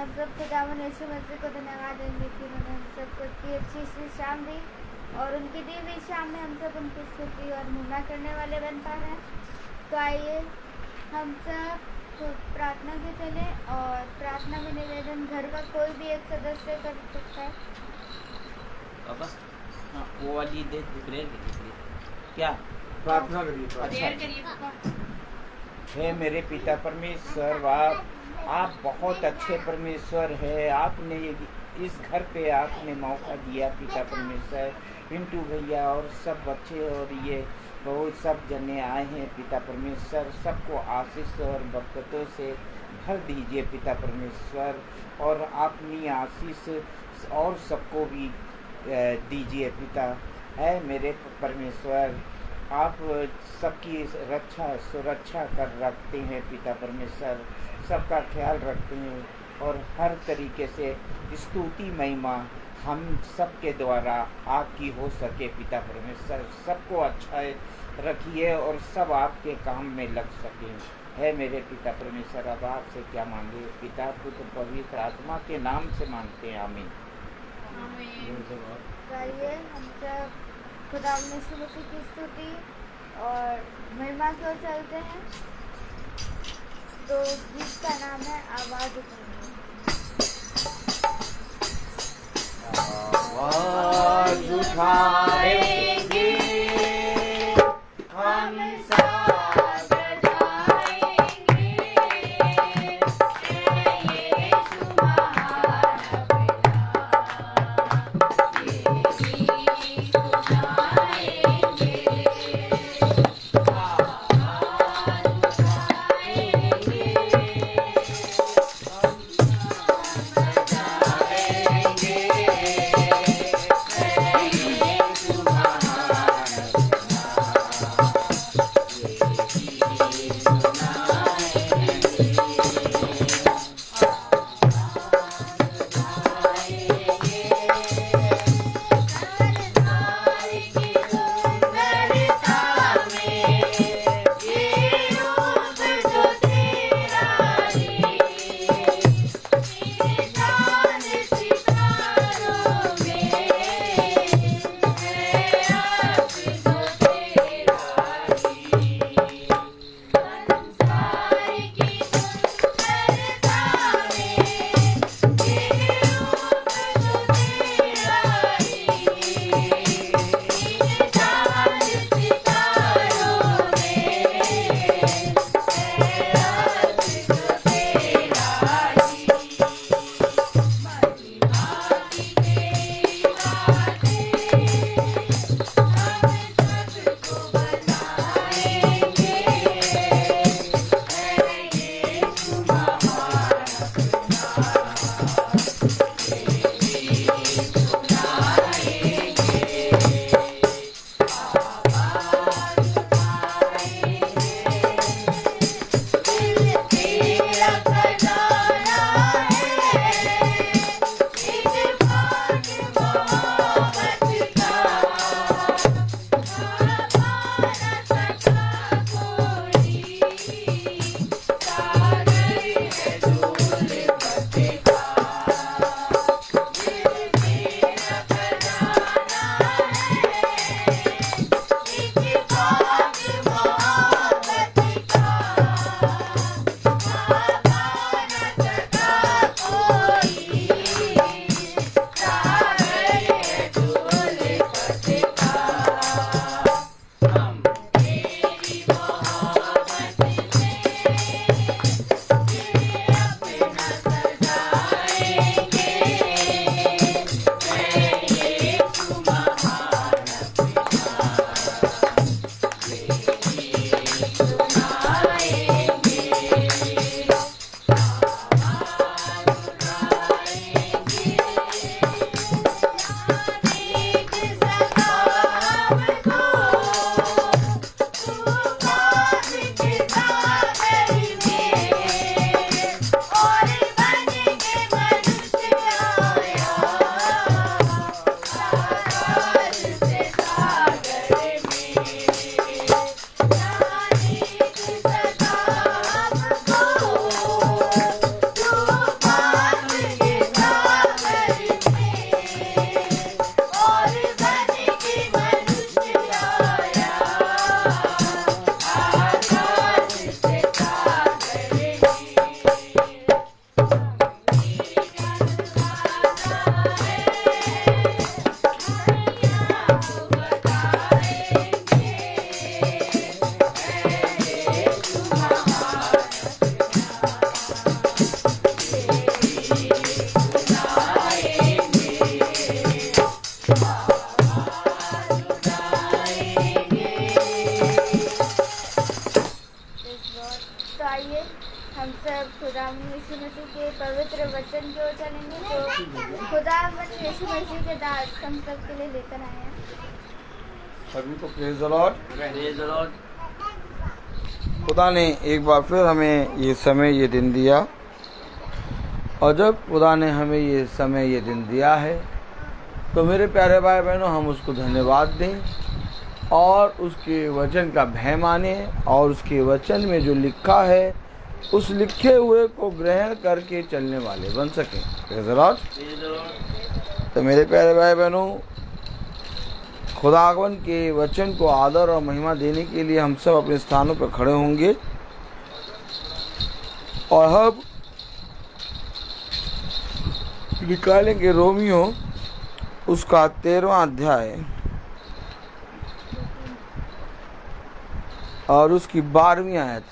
हम सब खुदावन यीशु मसीह को धन्यवाद देंगे कि उन्होंने हम सबको इतनी अच्छी शाम दी और उनकी दी हुई शाम में हम सब उनकी स्तुति और महिमा करने वाले बन पा रहे हैं। तो आइए हम सब तो प्रार्थना के चले और प्रार्थना में निवेदन घर का कोई भी एक सदस्य कर सकता है। पापा हाँ वो वाली दे ब्रेक क्या प्रार्थना करिए। अच्छा हे मेरे पिता परमेश्वर, आप बहुत अच्छे परमेश्वर है। आपने इस घर पे आपने मौका दिया पिता परमेश्वर, पिंटू भैया और सब बच्चे और ये बहुत सब जने आए हैं पिता परमेश्वर। सबको आशीष और बरकतों से भर दीजिए पिता परमेश्वर, और अपनी आशीष और सबको भी दीजिए पिता। है मेरे परमेश्वर, आप सबकी रक्षा सुरक्षा कर रखते हैं पिता परमेश्वर, सबका ख्याल रखते हैं और हर तरीके से स्तुति महिमा हम सबके द्वारा आपकी हो सके पिता परमेश्वर। सबको अच्छा रखिए और सब आपके काम में लग सकें। है मेरे पिता परमेश्वर, अब आपसे क्या मांगे, पिता पुत्र पवित्र आत्मा के नाम से मांगते हैं, आमीन। आइए हम सब खुदा यीशु मसीह की स्तुति और महिमा की ओर चलते हैं। तो गीत का नाम है आवाज उठाएंगे। आवाज उठाएंगे हम साथ जाएंगे, यीशु महान पिता, ये गीत सुनाएंगे। आवाज उठाएंगे हम साथ जाएंगे, यीशु महान वचन की ओर चलेंगे जो खुदा यीशु मसीह के दास हम सब के लिए लेकर आए हैं। सभी को praise the Lord. Praise the Lord. खुदा ने एक बार फिर हमें ये समय ये दिन दिया, और जब खुदा ने हमें ये समय ये दिन दिया है तो मेरे प्यारे भाई बहनों, हम उसको धन्यवाद दें और उसके वचन का भय माने, और उसके वचन में जो लिखा है उस लिखे हुए को ग्रहण करके चलने वाले बन सकें। Praise the Lord. तो मेरे प्यारे भाई बहनों, खुदावन के वचन को आदर और महिमा देने के लिए हम सब अपने स्थानों पर खड़े होंगे, और हम निकालेंगे रोमियो उसका 13वां अध्याय और उसकी 12वीं आयत।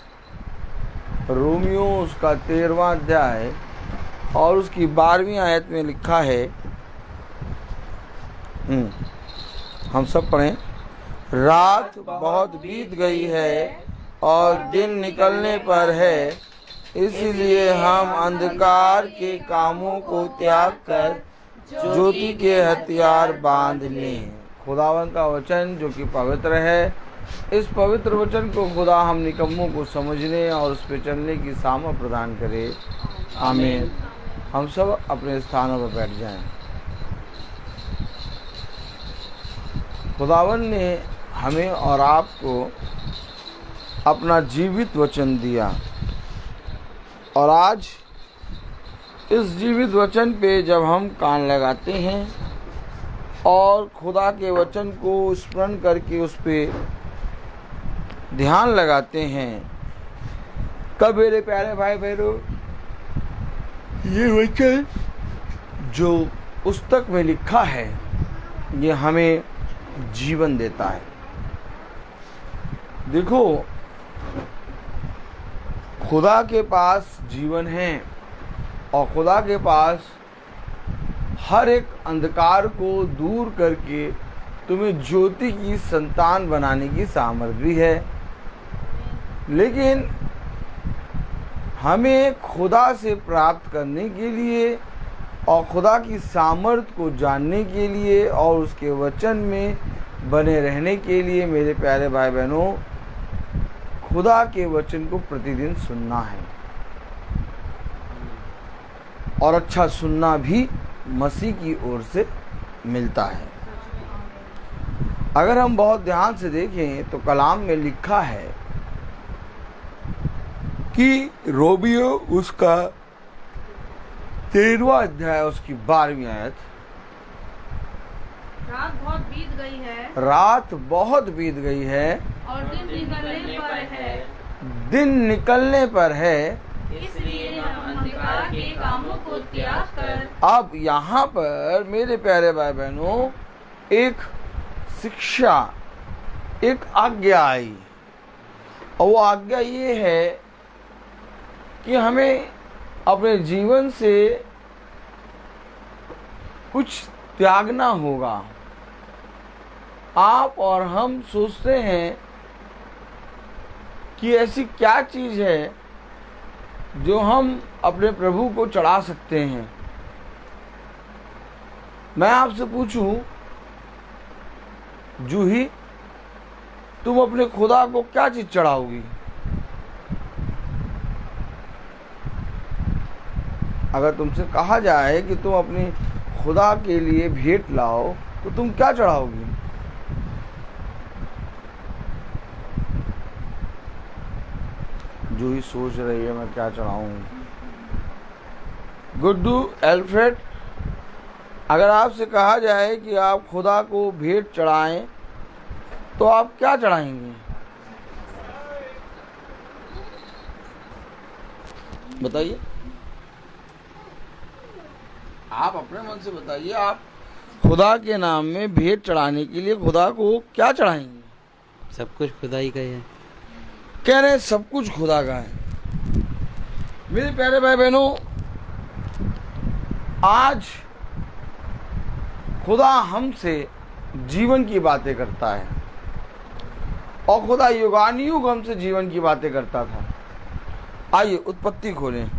रोमियो उसका 13वां अध्याय और उसकी 12वीं आयत में लिखा है, हम सब पढ़ें। रात बहुत बीत गई है और दिन निकलने पर है, इसलिए हम अंधकार के कामों को त्याग कर ज्योति के हथियार बांध लें। खुदावन का वचन जो कि पवित्र है, इस पवित्र वचन को खुदा हम निकम्मों को समझने और उस पर चलने की सामर्थ प्रदान करे। आमीन। हम सब अपने स्थानों पर बैठ जाएं। खुदावन ने हमें और आपको अपना जीवित वचन दिया, और आज इस जीवित वचन पे जब हम कान लगाते हैं और खुदा के वचन को स्मरण करके उस पे ध्यान लगाते हैं, कब मेरे प्यारे भाई बहनों, ये वचन जो पुस्तक में लिखा है ये हमें जीवन देता है। देखो, खुदा के पास जीवन है और खुदा के पास हर एक अंधकार को दूर करके तुम्हें ज्योति की संतान बनाने की सामर्थ्य है। लेकिन हमें खुदा से प्राप्त करने के लिए और खुदा की सामर्थ्य को जानने के लिए और उसके वचन में बने रहने के लिए मेरे प्यारे भाई बहनों, खुदा के वचन को प्रतिदिन सुनना है, और अच्छा सुनना भी मसीह की ओर से मिलता है। अगर हम बहुत ध्यान से देखें तो कलाम में लिखा है कि रोमियो उसका 13वां अध्याय उसकी 12वीं आयत, रात बहुत बीत गई है, रात बहुत बीत गई है और दिन निकलने पर है, दिन निकलने पर है, इसलिए हम अंधकार के कामों को त्याग कर। अब यहाँ पर मेरे प्यारे भाई बहनों एक शिक्षा, एक आज्ञा आई, और वो आज्ञा ये है कि हमें अपने जीवन से कुछ त्यागना होगा। आप और हम सोचते हैं कि ऐसी क्या चीज़ है जो हम अपने प्रभु को चढ़ा सकते हैं। मैं आपसे पूछूं, जूही, तुम अपने खुदा को क्या चीज चढ़ाओगी? अगर तुमसे कहा जाए कि तुम अपनी खुदा के लिए भेंट लाओ तो तुम क्या चढ़ाओगी? जूही सोच रही है मैं क्या चढ़ाऊं। गुड्डू, एल्फ्रेड, अगर आपसे कहा जाए कि आप खुदा को भेंट चढ़ाएं तो आप क्या चढ़ाएंगे? बताइए, आप अपने मन से बताइए। आप खुदा के नाम में भेंट चढ़ाने के लिए खुदा को क्या चढ़ाएंगे? सब कुछ खुदा ही का ही है। कह रहे हैं सब कुछ खुदा का है। मेरे प्यारे भाई बहनों, आज खुदा हमसे जीवन की बातें करता है और खुदा युगानुयुग हमसे जीवन की बातें करता था। आइए उत्पत्ति खोलें।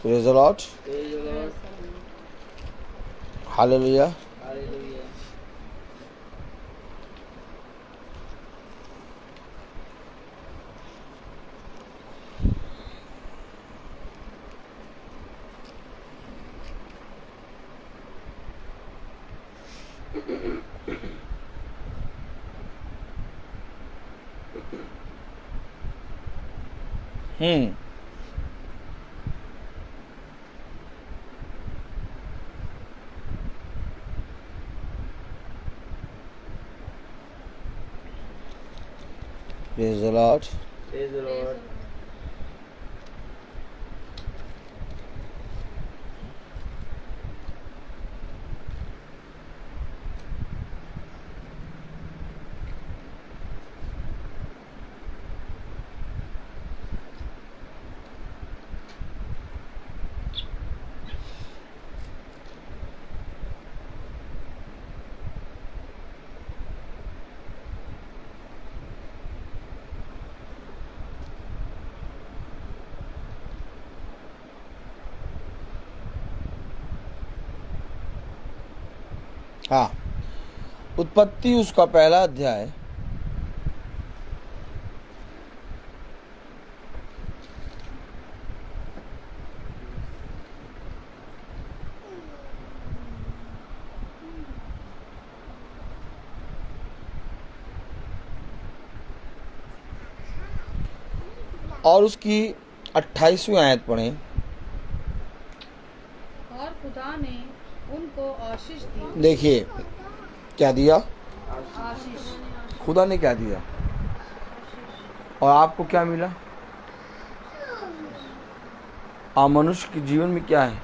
Praise the Lord. Praise the Lord. Hallelujah. Hallelujah. Hmm Praise the Lord. Praise the Lord. हाँ, उत्पत्ति उसका पहला अध्याय और उसकी 28वीं आयत पढ़ें। और खुदा ने उनको आशीष दी। देखिए क्या दिया, आशीष। खुदा ने क्या दिया और आपको क्या मिला। आप मनुष्य के जीवन में क्या है,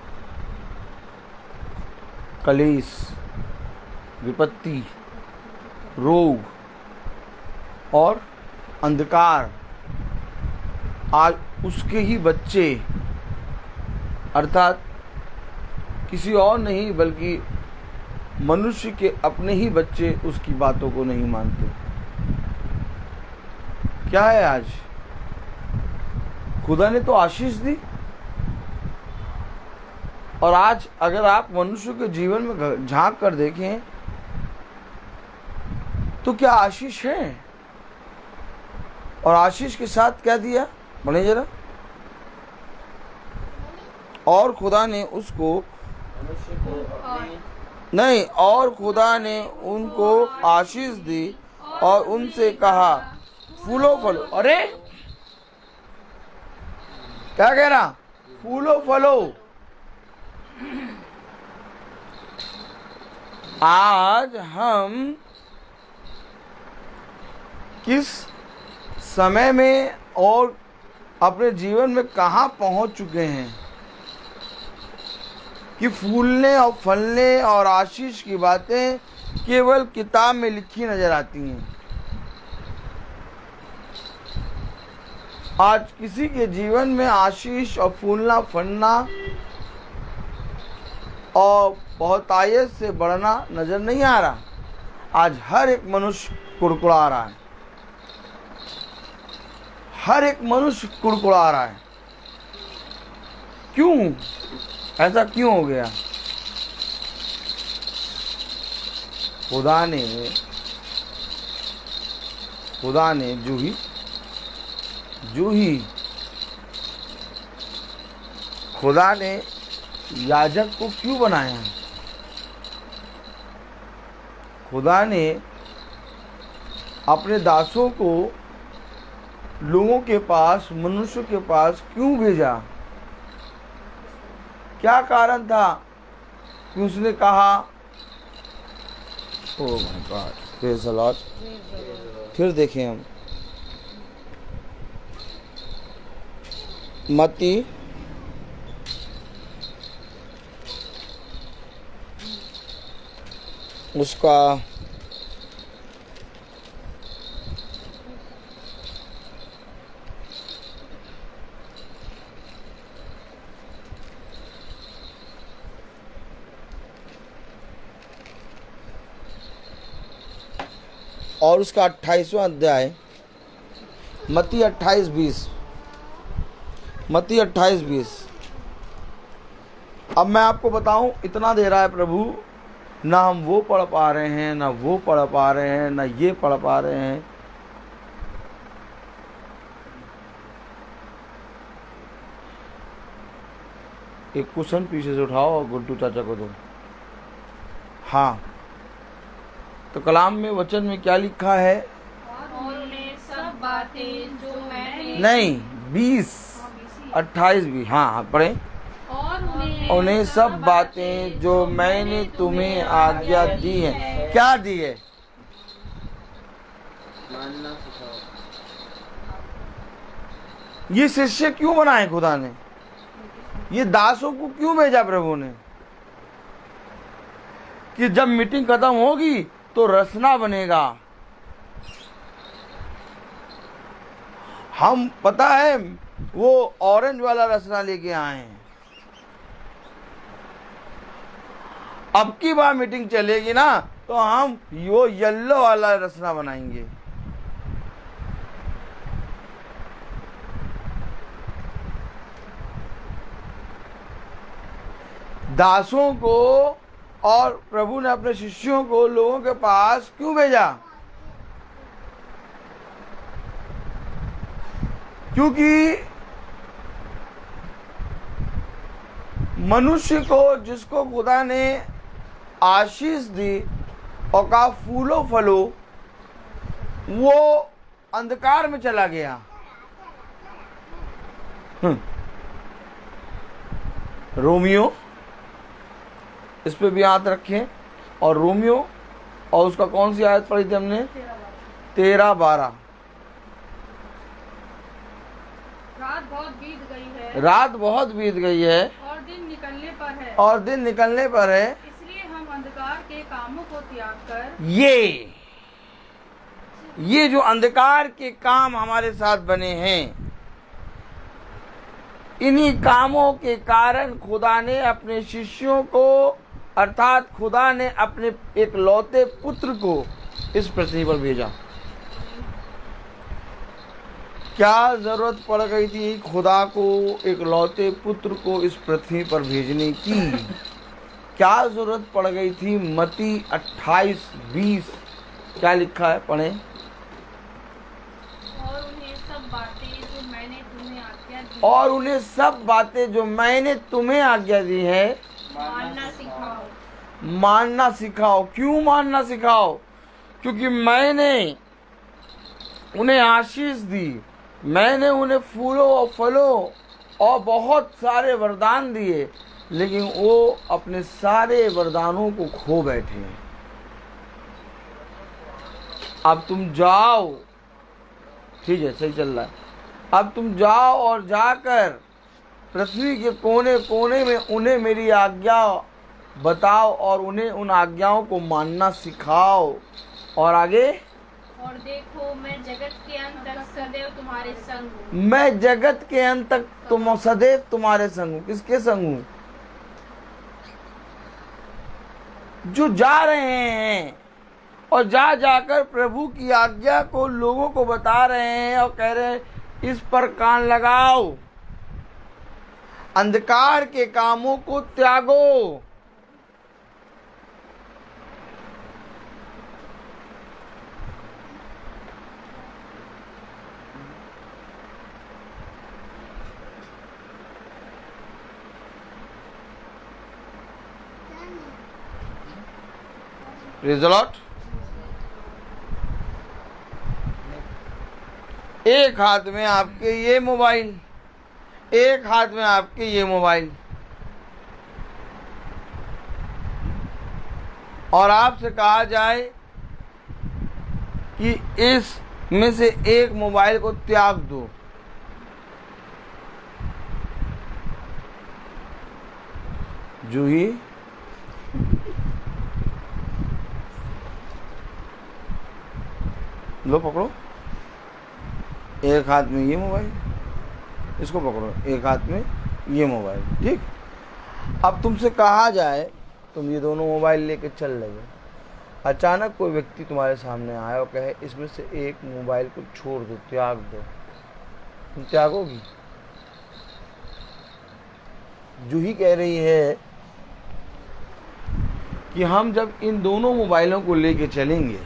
कलेश, विपत्ति, रोग और अंधकार। आज उसके ही बच्चे, अर्थात किसी और नहीं बल्कि मनुष्य के अपने ही बच्चे उसकी बातों को नहीं मानते। क्या है आज, खुदा ने तो आशीष दी और आज अगर आप मनुष्य के जीवन में झांक कर देखें तो क्या आशीष है, और आशीष के साथ क्या दिया, पढ़े जरा। और खुदा ने उसको मनुष्य को अपने नहीं, और खुदा ने उनको आशीष दी और उनसे कहा फूलो फलो। अरे क्या कह रहा, फूलो फलो। आज हम किस समय में और अपने जीवन में कहाँ पहुँच चुके हैं कि फूलने और फलने और आशीष की बातें केवल किताब में लिखी नजर आती हैं। आज किसी के जीवन में आशीष और फूलना फलना और बहुतायत से बढ़ना नजर नहीं आ रहा। आज हर एक मनुष्य कुड़कुड़ा रहा है, हर एक मनुष्य कुड़कुड़ा रहा है। क्यों, ऐसा क्यों हो गया। खुदा ने जूही खुदा ने याजक को क्यों बनाया। खुदा ने अपने दासों को लोगों के पास, मनुष्य के पास क्यों भेजा। क्या कारण था कि उसने कहा, oh my God, praise the Lord. फिर देखें हम मत्ती उसका और उसका 28वां अध्याय, मत्ती 28:20, मत्ती 28:20। अब मैं आपको बताऊं, इतना दे रहा है प्रभु, ना हम वो पढ़ पा रहे हैं, ना वो पढ़ पा रहे हैं, ना ये पढ़ पा रहे हैं। एक क्वेश्चन पीछे से उठाओ और गुड्डू चाचा को दो। हाँ, तो कलाम में वचन में क्या लिखा है? और उन्हें सब बातें जो मैंने नहीं, 20, 28 भी। हाँ, पढ़े। और उन्हें सब बातें जो मैंने तुम्हें आज्ञा दी है। क्या दी है? मानना सिखाओ। ये शिष्य क्यों बनाए खुदा ने? ये दासों को क्यों भेजा प्रभु ने? कि जब मीटिंग खत्म होगी तो रचना बनेगा। हम, पता है, वो ऑरेंज वाला रचना लेके आए हैं। अब की बार मीटिंग चलेगी ना तो हम वो येलो वाला रचना बनाएंगे। दासों को और प्रभु ने अपने शिष्यों को लोगों के पास क्यों भेजा? क्योंकि मनुष्य को, जिसको खुदा ने आशीष दी और कहा फूलो फलो, वो अंधकार में चला गया। रोमियो, इस पे भी हाथ रखें। और रोमियो, और उसका कौन सी आयत पढ़ी थी हमने? 13-12। रात बहुत बीत गई है, रात बहुत बीत गई है और दिन निकलने पर है, और दिन निकलने पर है। इसलिए हम अंधकार के कामों को त्याग कर ये जो अंधकार के काम हमारे साथ बने हैं, इन्हीं कामों के कारण खुदा ने अपने शिष्यों को, अर्थात खुदा ने अपने एक लौते पुत्र को इस पृथ्वी पर भेजा। क्या जरूरत पड़ गई थी खुदा को एक लौते पुत्र को इस पृथ्वी पर भेजने की? क्या जरूरत पड़ गई थी? मत्ती 28:20 क्या लिखा है? पढ़ें। और उन्हें सब बातें जो मैंने तुम्हें आज्ञा दी और उन्हें सब बातें जो मैंने तुम्हें आज्ञा दी है मानना सिखाओ। मानना सिखाओ। क्यों मानना सिखाओ? क्योंकि मैंने उन्हें आशीष दी, मैंने उन्हें फूलों और फलों और बहुत सारे वरदान दिए, लेकिन वो अपने सारे वरदानों को खो बैठे हैं। अब तुम जाओ, ठीक है, सही चल रहा है। अब तुम जाओ और जाकर पृथ्वी के कोने कोने में उन्हें मेरी आज्ञा बताओ और उन्हें उन आज्ञाओं को मानना सिखाओ। और आगे, और देखो मैं जगत के अंत तक सदैव तुम्हारे संग हूँ। मैं जगत के अंत तक तुम सदैव तुम्हारे संग हूँ। किसके संग हूँ? जो जा रहे हैं और जा जाकर प्रभु की आज्ञा को लोगों को बता रहे हैं और कह रहे हैं इस पर कान लगाओ, अंधकार के कामों को त्यागो। Praise the Lord. एक हाथ में आपके ये मोबाइल, एक हाथ में आपके ये मोबाइल, और आपसे कहा जाए कि इस में से एक मोबाइल को त्याग दो, जूही लो पकड़ो, एक हाथ में ये मोबाइल, इसको पकड़ो, एक हाथ में ये मोबाइल, ठीक। अब तुमसे कहा जाए तुम ये दोनों मोबाइल लेके चल रहे हो, अचानक कोई व्यक्ति तुम्हारे सामने आया और कहे इसमें से एक मोबाइल को छोड़ दो, त्याग दो, तुम त्यागोगी? जूही कह रही है कि हम जब इन दोनों मोबाइलों को लेके चलेंगे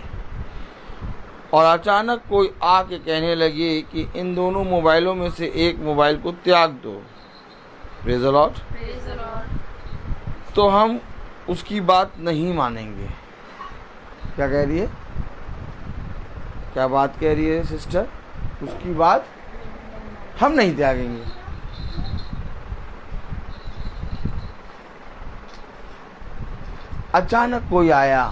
और अचानक कोई आके कहने लगे कि इन दोनों मोबाइलों में से एक मोबाइल को त्याग दो, प्रेज़ द लॉर्ड, तो हम उसकी बात नहीं मानेंगे। क्या कह रही है? क्या बात कह रही है सिस्टर? उसकी बात हम नहीं त्यागेंगे। अचानक कोई आया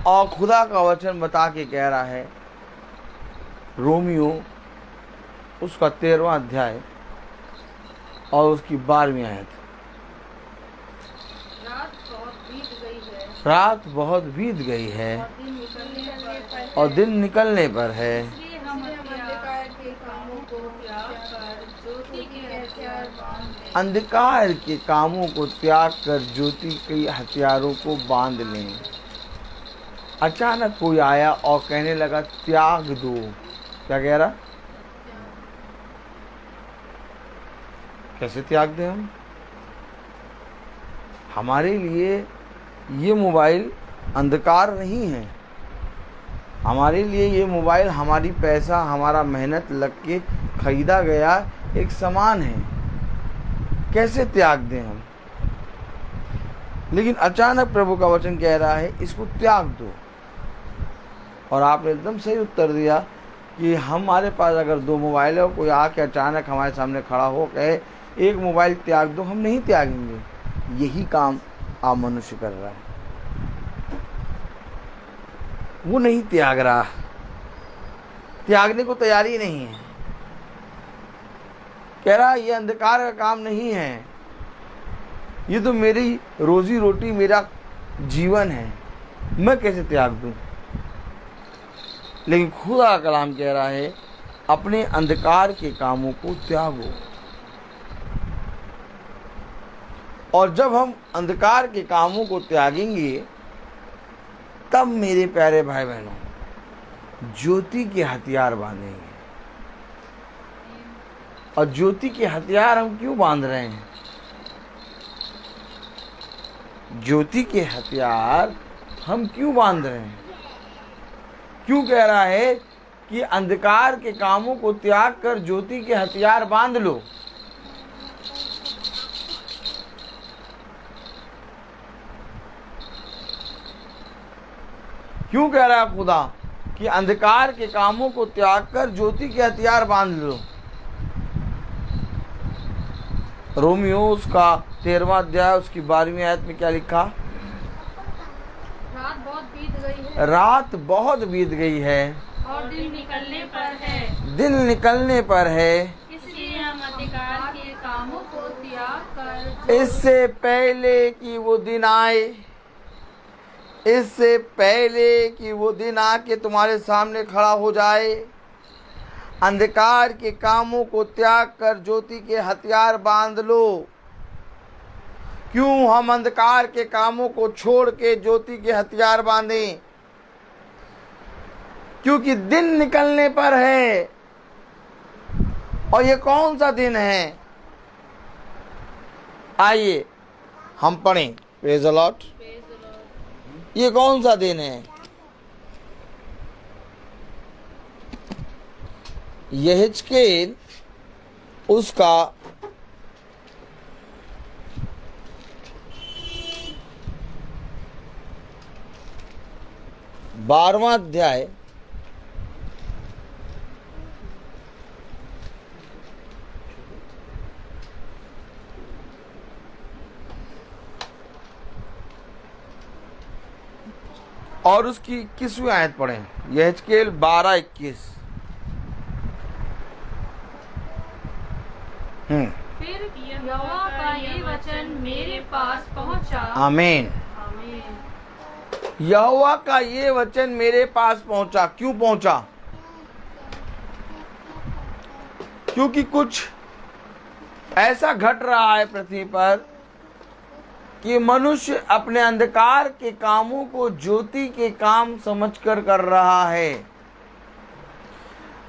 और खुदा का वचन बता के कह रहा है, रोमियो उसका 13वां अध्याय और उसकी 12वीं आयत, रात बहुत बीत गई है और दिन निकलने पर है, अंधकार के कामों को त्याग कर ज्योति के हथियारों को बांध लें। अचानक कोई आया और कहने लगा त्याग दो। क्या कह रहा? कैसे त्याग दें हम? हमारे लिए ये मोबाइल अंधकार नहीं है। हमारे लिए ये मोबाइल हमारी पैसा, हमारा मेहनत लग के खरीदा गया एक सामान है। कैसे त्याग दें हम? लेकिन अचानक प्रभु का वचन कह रहा है इसको त्याग दो। और आपने एकदम सही उत्तर दिया कि हमारे पास अगर 2 मोबाइल है और कोई आके अचानक हमारे सामने खड़ा हो कहे एक मोबाइल त्याग दो, हम नहीं त्यागेंगे। यही काम आप मनुष्य कर रहा है, वो नहीं त्याग रहा, त्यागने को तैयारी नहीं है। कह रहा ये अंधकार का काम नहीं है, ये तो मेरी रोजी रोटी, मेरा जीवन है, मैं कैसे त्याग दूं? लेकिन खुदा का कलाम कह रहा है अपने अंधकार के कामों को त्यागो। और जब हम अंधकार के कामों को त्यागेंगे तब मेरे प्यारे भाई बहनों ज्योति के हथियार बांधेंगे। और ज्योति के हथियार हम क्यों बांध रहे हैं? ज्योति के हथियार हम क्यों बांध रहे हैं? क्यों कह रहा है कि अंधकार के कामों को त्याग कर ज्योति के हथियार बांध लो? क्यों कह रहा है खुदा कि अंधकार के कामों को त्याग कर ज्योति के हथियार बांध लो? रोमियो उसका 13वां अध्याय उसकी 12वीं आयत में क्या लिखा? रात बहुत बीत गई है, रात बहुत बीत गई है और दिन निकलने पर है, दिन निकलने पर है, इसलिए हम अंधकार के कामों को त्याग कर इससे पहले कि वो दिन आए, इससे पहले कि वो दिन आके तुम्हारे सामने खड़ा हो जाए, अंधकार के कामों को त्याग कर ज्योति के हथियार बांध लो। क्यों हम अंधकार के कामों को छोड़ के ज्योति के हथियार बांधें? क्योंकि दिन निकलने पर है। और ये कौन सा दिन है? आइए हम पढ़ें। Praise the Lord. ये कौन सा दिन है? यहेजकेल उसका 12वां अध्याय और उसकी 21वीं आयत पढ़ें। यहेजकेल 12:21। फिर यहोवा का ये वचन मेरे पास पहुंचा। आमीन। आमीन। यहोवा का ये वचन मेरे पास पहुंचा। क्यों पहुंचा? क्योंकि कुछ ऐसा घट रहा है पृथ्वी पर कि मनुष्य अपने अंधकार के कामों को ज्योति के काम समझकर कर रहा है।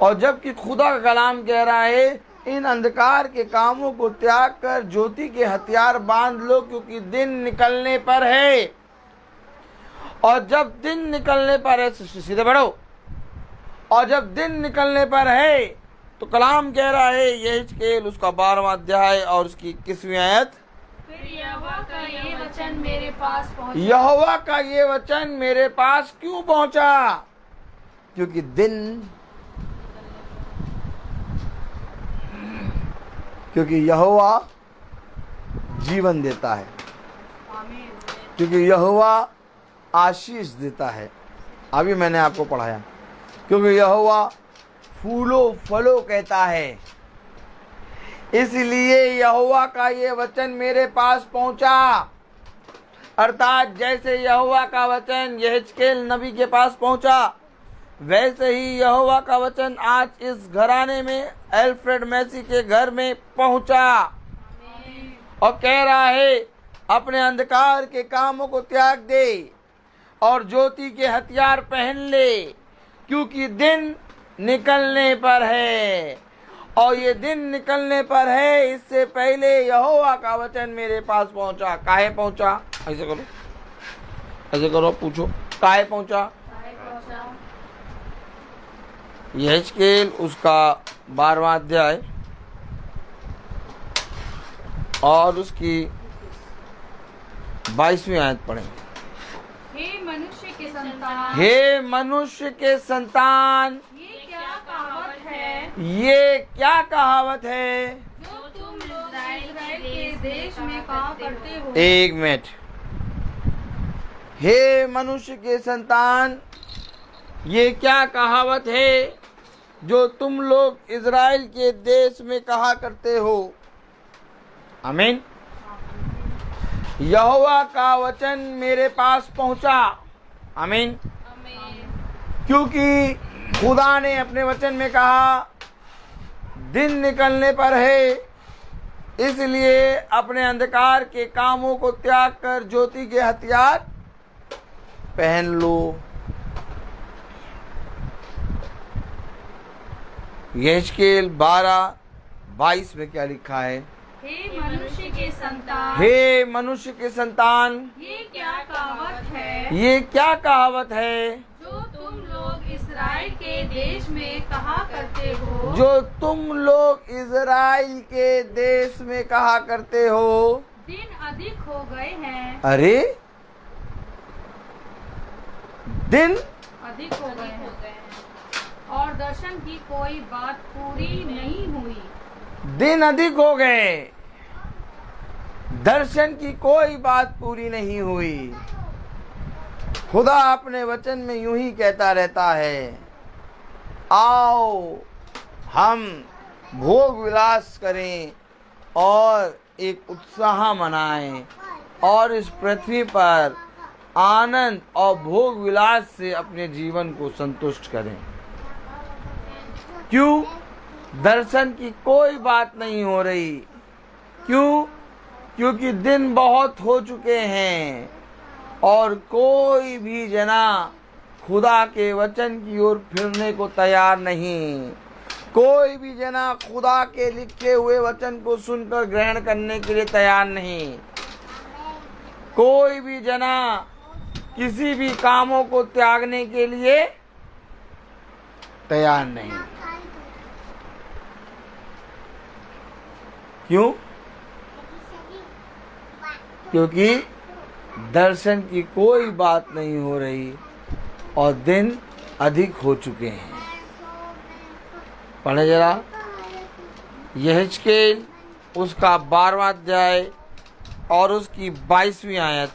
और जबकि खुदा का कलाम कह रहा है इन अंधकार के कामों को त्याग कर ज्योति के हथियार बांध लो, क्योंकि दिन निकलने पर है। और जब दिन निकलने पर है, सीधे बढ़ो, और जब दिन निकलने पर है, तो कलाम कह रहा है यहेजकेल उसका 12वां अध्याय और उसकी 21वीं आयत, फिर यहोवा का ये वचन मेरे पास पहुंचा। यहोवा का ये वचन मेरे पास क्यों पहुंचा? क्योंकि यहोवा जीवन देता है, क्योंकि यहोवा आशीष देता है। अभी मैंने आपको पढ़ाया, क्योंकि यहोवा फूलों फलों कहता है, इसलिए यहोवा का ये वचन मेरे पास पहुंचा। अर्थात जैसे यहोवा का वचन यहेजकेल नबी के पास पहुंचा, वैसे ही यहोवा का वचन आज इस घराने में, एल्फ्रेड मैसी के घर में पहुंचा और कह रहा है अपने अंधकार के कामों को त्याग दे और ज्योति के हथियार पहन ले, क्योंकि दिन निकलने पर है। और ये दिन निकलने पर है, इससे पहले यहोवा का वचन मेरे पास पहुंचा। काहे पहुंचा? ऐसे करो, ऐसे करो, पूछो काहे पहुंचा? यहेजकेल उसका 12वां अध्याय और उसकी 22वीं आयत पढ़ें। हे मनुष्य के संतान, हे मनुष्य के संतान, ये क्या कहावत है? ये क्या कहावत है? जो तुम इस्राएल के देश में कहा करते हो। एक मिनट। हे मनुष्य के संतान, ये क्या कहावत है जो तुम लोग इज़राइल के देश में कहा करते हो? आमीन। यहोवा का वचन मेरे पास पहुंचा। आमीन। क्योंकि खुदा ने अपने वचन में कहा दिन निकलने पर है, इसलिए अपने अंधकार के कामों को त्याग कर ज्योति के हथियार पहन लो। यहेजकेल 12:22 में क्या लिखा है? हे मनुष्य के संतान, हे मनुष्य के संतान, ये क्या कहावत है? ये क्या कहावत है जो तुम लोग इस्राएल के देश में कहा करते हो। जो तुम लोग इज़राइल के देश में कहा करते हो? दिन अधिक हो गए हैं। अरे दिन अधिक हो गए हैं और दर्शन की कोई बात पूरी नहीं हुई। दिन अधिक हो गए, दर्शन की कोई बात पूरी नहीं हुई। खुदा अपने वचन में यूं ही कहता रहता है, आओ हम भोग विलास करें और एक उत्साह मनाएं और इस पृथ्वी पर आनंद और भोग विलास से अपने जीवन को संतुष्ट करें। क्यों? दर्शन की कोई बात नहीं हो रही। क्यों? क्योंकि दिन बहुत हो चुके हैं और कोई भी जना खुदा के वचन की ओर फिरने को तैयार नहीं। कोई भी जना खुदा के लिखे हुए वचन को सुनकर ग्रहण करने के लिए तैयार नहीं। कोई भी जना किसी भी कामों को त्यागने के लिए तैयार नहीं। क्यों? क्योंकि दर्शन की कोई बात नहीं हो रही और दिन अधिक हो चुके हैं। पढ़े जरा यहेजकेल उसका 12वां अध्याय और उसकी 22वीं आयत।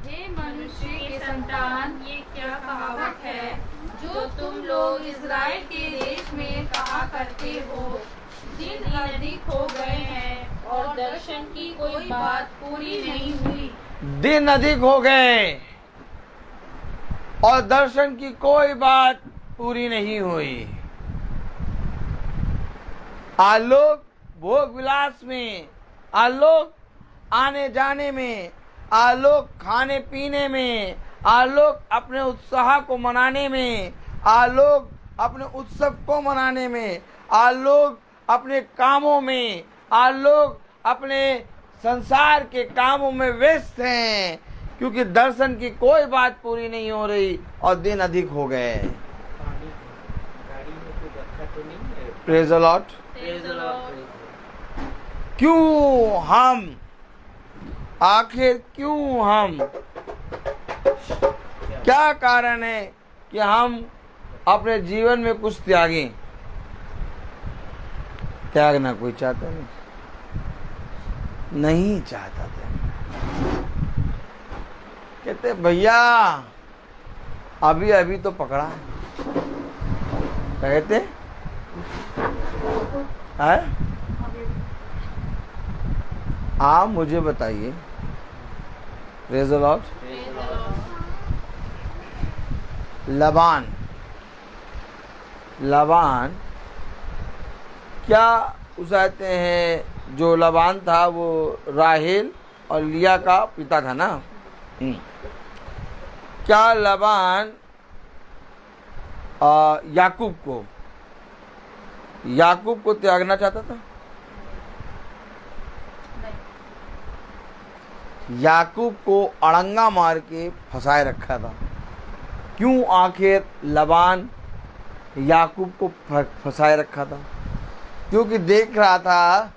हे मनुष्य के संतान, ये क्या कहावत है जो तुम लोग इस्राएल के देश में कहा करते हो। दिन अधिक हो गए हैं और दर्शन की कोई बात पूरी नहीं हुई। दिन अधिक हो गए और दर्शन की कोई बात पूरी नहीं हुई। आलोक भोग विलास में, आलोक आने जाने में, आलोक खाने पीने में, आलोक अपने उत्साह को मनाने में, आलोक अपने उत्सव को मनाने में, आलोक अपने कामों में, आज लोग अपने संसार के कामों में व्यस्त हैं, क्योंकि दर्शन की कोई बात पूरी नहीं हो रही और दिन अधिक हो गए। पानी गाड़ी में कुछ अच्छा तो नहीं है? Praise the Lord. Praise the Lord. क्यों हम, आखिर क्यों हम, क्या कारण है कि हम अपने जीवन में कुछ त्यागें? त्यागना कोई चाहता नहीं चाहता था। कहते भैया अभी अभी तो पकड़ा है। कहते है? आप मुझे बताइए, प्रेज द लॉर्ड, लबान क्या उसाते हैं? जो लबान था वो राहेल और लिया का पिता था ना। क्या लबान याकूब को त्यागना चाहता था? याकूब को अड़ंगा मार के फंसाए रखा था। क्यों आखिर लबान याकूब को फंसाए रखा था? क्योंकि देख रहा था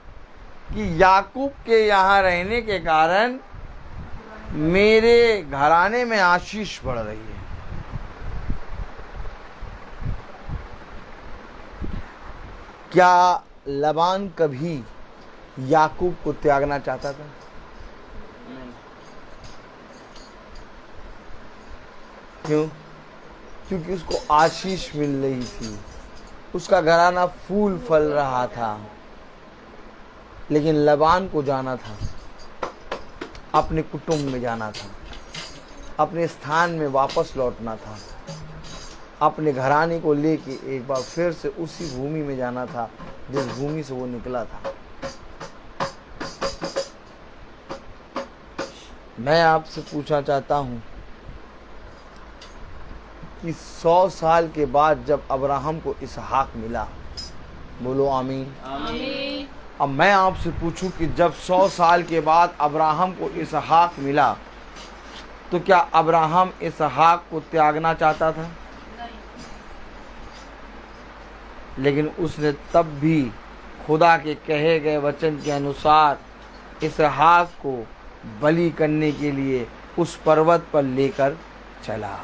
कि याकूब के यहाँ रहने के कारण मेरे घराने में आशीष बढ़ रही है। क्या लबान कभी याकूब को त्यागना चाहता था? क्यों? क्योंकि उसको आशीष मिल रही थी, उसका घराना फूल फल रहा था। लेकिन लबान को जाना था, अपने कुटुंब में जाना था, अपने स्थान में वापस लौटना था, अपने घराने को लेके एक बार फिर से उसी भूमि में जाना था जिस भूमि से वो निकला था। मैं आपसे पूछना चाहता हूं कि 100 साल के बाद जब अब्राहम को इसहाक मिला, बोलो आमीन। आमीन। अब मैं आपसे पूछूं कि जब 100 साल के बाद अब्राहम को इसहाक मिला, तो क्या अब्राहम इसहाक को त्यागना चाहता था? लेकिन उसने तब भी खुदा के कहे गए वचन के अनुसार इसहाक को बलि करने के लिए उस पर्वत पर लेकर चला।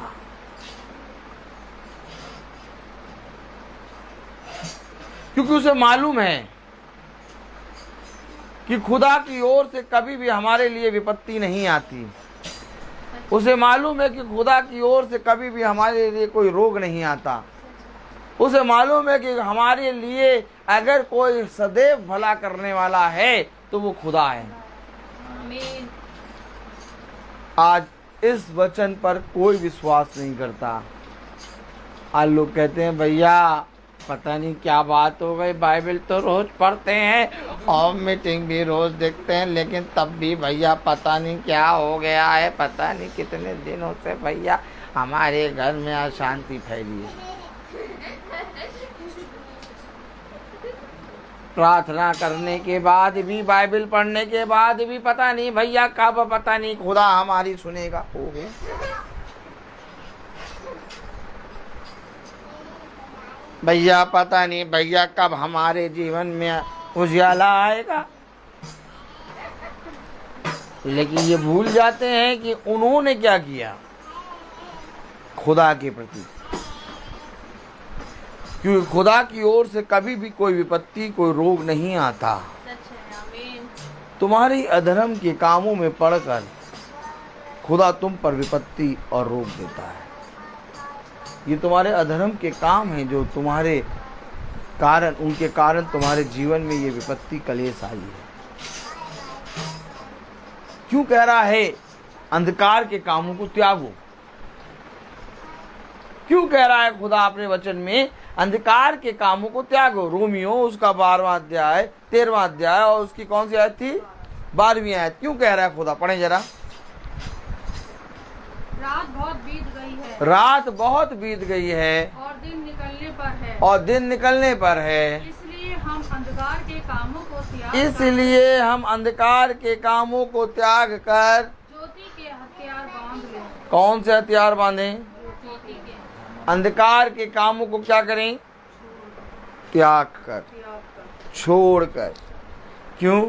क्योंकि उसे मालूम है कि खुदा की ओर से कभी भी हमारे लिए विपत्ति नहीं आती। उसे मालूम है कि खुदा की ओर से कभी भी हमारे लिए कोई रोग नहीं आता। उसे मालूम है कि हमारे लिए अगर कोई सदैव भला करने वाला है तो वो खुदा है। आमीन। आज इस वचन पर कोई विश्वास नहीं करता। आज लोग कहते हैं भैया पता नहीं क्या बात हो गई, बाइबल तो रोज पढ़ते हैं और मीटिंग भी रोज देखते हैं, लेकिन तब भी भैया पता नहीं क्या हो गया है, पता नहीं कितने दिनों से भैया हमारे घर में अशांति फैली है। प्रार्थना करने के बाद भी, बाइबल पढ़ने के बाद भी पता नहीं भैया कब, पता नहीं खुदा हमारी सुनेगा। हो गया भैया पता नहीं भैया कब हमारे जीवन में उजाला आएगा। लेकिन ये भूल जाते हैं कि उन्होंने क्या किया खुदा के प्रति। क्योंकि खुदा की ओर से कभी भी कोई विपत्ति, कोई रोग नहीं आता। सच है। आमीन। तुम्हारी अधर्म के कामों में पड़कर खुदा तुम पर विपत्ति और रोग देता है। ये तुम्हारे अधर्म के काम हैं जो तुम्हारे कारण, उनके कारण तुम्हारे जीवन में ये विपत्ति कलेश आई है। क्यों कह रहा है अंधकार के कामों को त्यागो? क्यों कह रहा है खुदा अपने वचन में अंधकार के कामों को त्यागो? रोमियो उसका 12वां अध्याय 13वां अध्याय और उसकी कौन सी आयत थी? 12वीं आयत। क्यों कह रहा है खुदा? पढ़े जरा। रात बहुत बीत गई है रात बहुत बीत गई है और दिन निकलने पर है। और दिन निकलने पर है। इसलिए हम अंधकार के कामों को इसलिए हम अंधकार के कामों को त्याग कर ज्योति के हथियार बांध लें। कौन से हथियार बांधें? ज्योति के अंधकार के कामों को क्या करें? त्याग कर, छोड़ कर। क्यों?